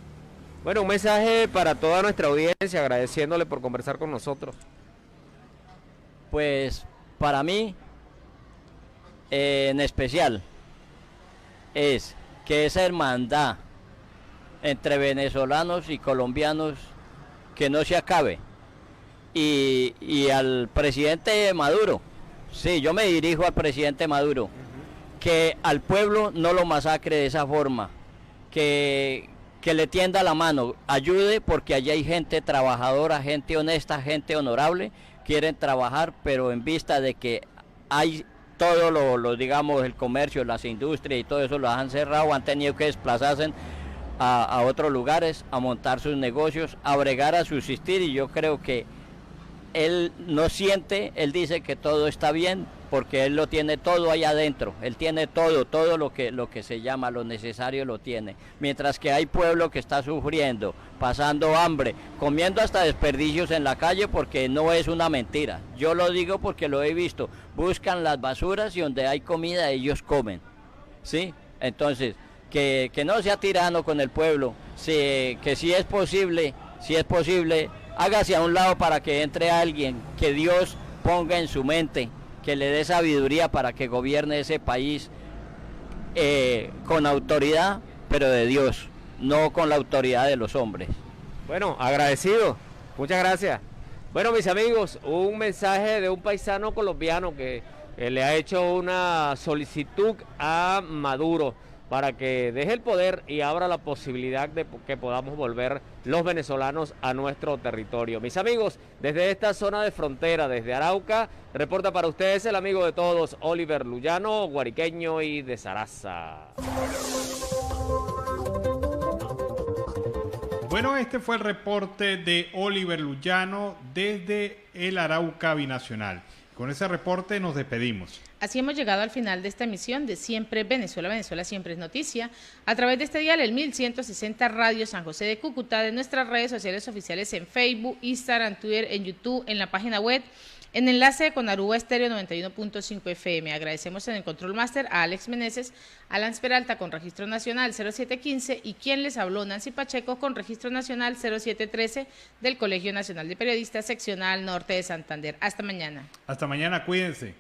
Bueno, un mensaje para toda nuestra audiencia, agradeciéndole por conversar con nosotros. Pues para mí, en especial, es que esa hermandad entre venezolanos y colombianos que no se acabe. Y al presidente Maduro, sí, yo me dirijo al presidente Maduro, que al pueblo no lo masacre de esa forma, que le tienda la mano, ayude, porque allí hay gente trabajadora, gente honesta, gente honorable, quieren trabajar, pero en vista de que hay todo lo digamos, el comercio, las industrias y todo eso lo han cerrado, han tenido que desplazarse a otros lugares, a montar sus negocios, a bregar, a subsistir, y yo creo que él no siente, él dice que todo está bien, porque él lo tiene todo ahí adentro, él tiene todo lo que se llama lo necesario lo tiene, mientras que hay pueblo que está sufriendo, pasando hambre, comiendo hasta desperdicios en la calle, porque no es una mentira, yo lo digo porque lo he visto, buscan las basuras y donde hay comida ellos comen, ¿sí? Entonces, que no sea tirano con el pueblo, que si es posible, hágase a un lado para que entre alguien, que Dios ponga en su mente, que le dé sabiduría para que gobierne ese país con autoridad, pero de Dios, no con la autoridad de los hombres. Bueno, agradecido, muchas gracias. Bueno, mis amigos, un mensaje de un paisano colombiano que le ha hecho una solicitud a Maduro para que deje el poder y abra la posibilidad de que podamos volver los venezolanos a nuestro territorio. Mis amigos, desde esta zona de frontera, desde Arauca, reporta para ustedes el amigo de todos, Oliver Luyano, guariqueño y de Saraza. Bueno, este fue el reporte de Oliver Luyano desde el Arauca Binacional. Con ese reporte nos despedimos. Así hemos llegado al final de esta emisión de Siempre Venezuela, Venezuela Siempre es Noticia, a través de este dial, el 1160 Radio San José de Cúcuta, de nuestras redes sociales oficiales en Facebook, Instagram, Twitter, en YouTube, en la página web, en enlace con Aruba Estéreo 91.5 FM. Agradecemos en el Control Master a Alex Meneses, Alan Peralta con Registro Nacional 0715 y quien les habló, Nancy Pacheco, con Registro Nacional 0713 del Colegio Nacional de Periodistas Seccional Norte de Santander. Hasta mañana. Hasta mañana, cuídense.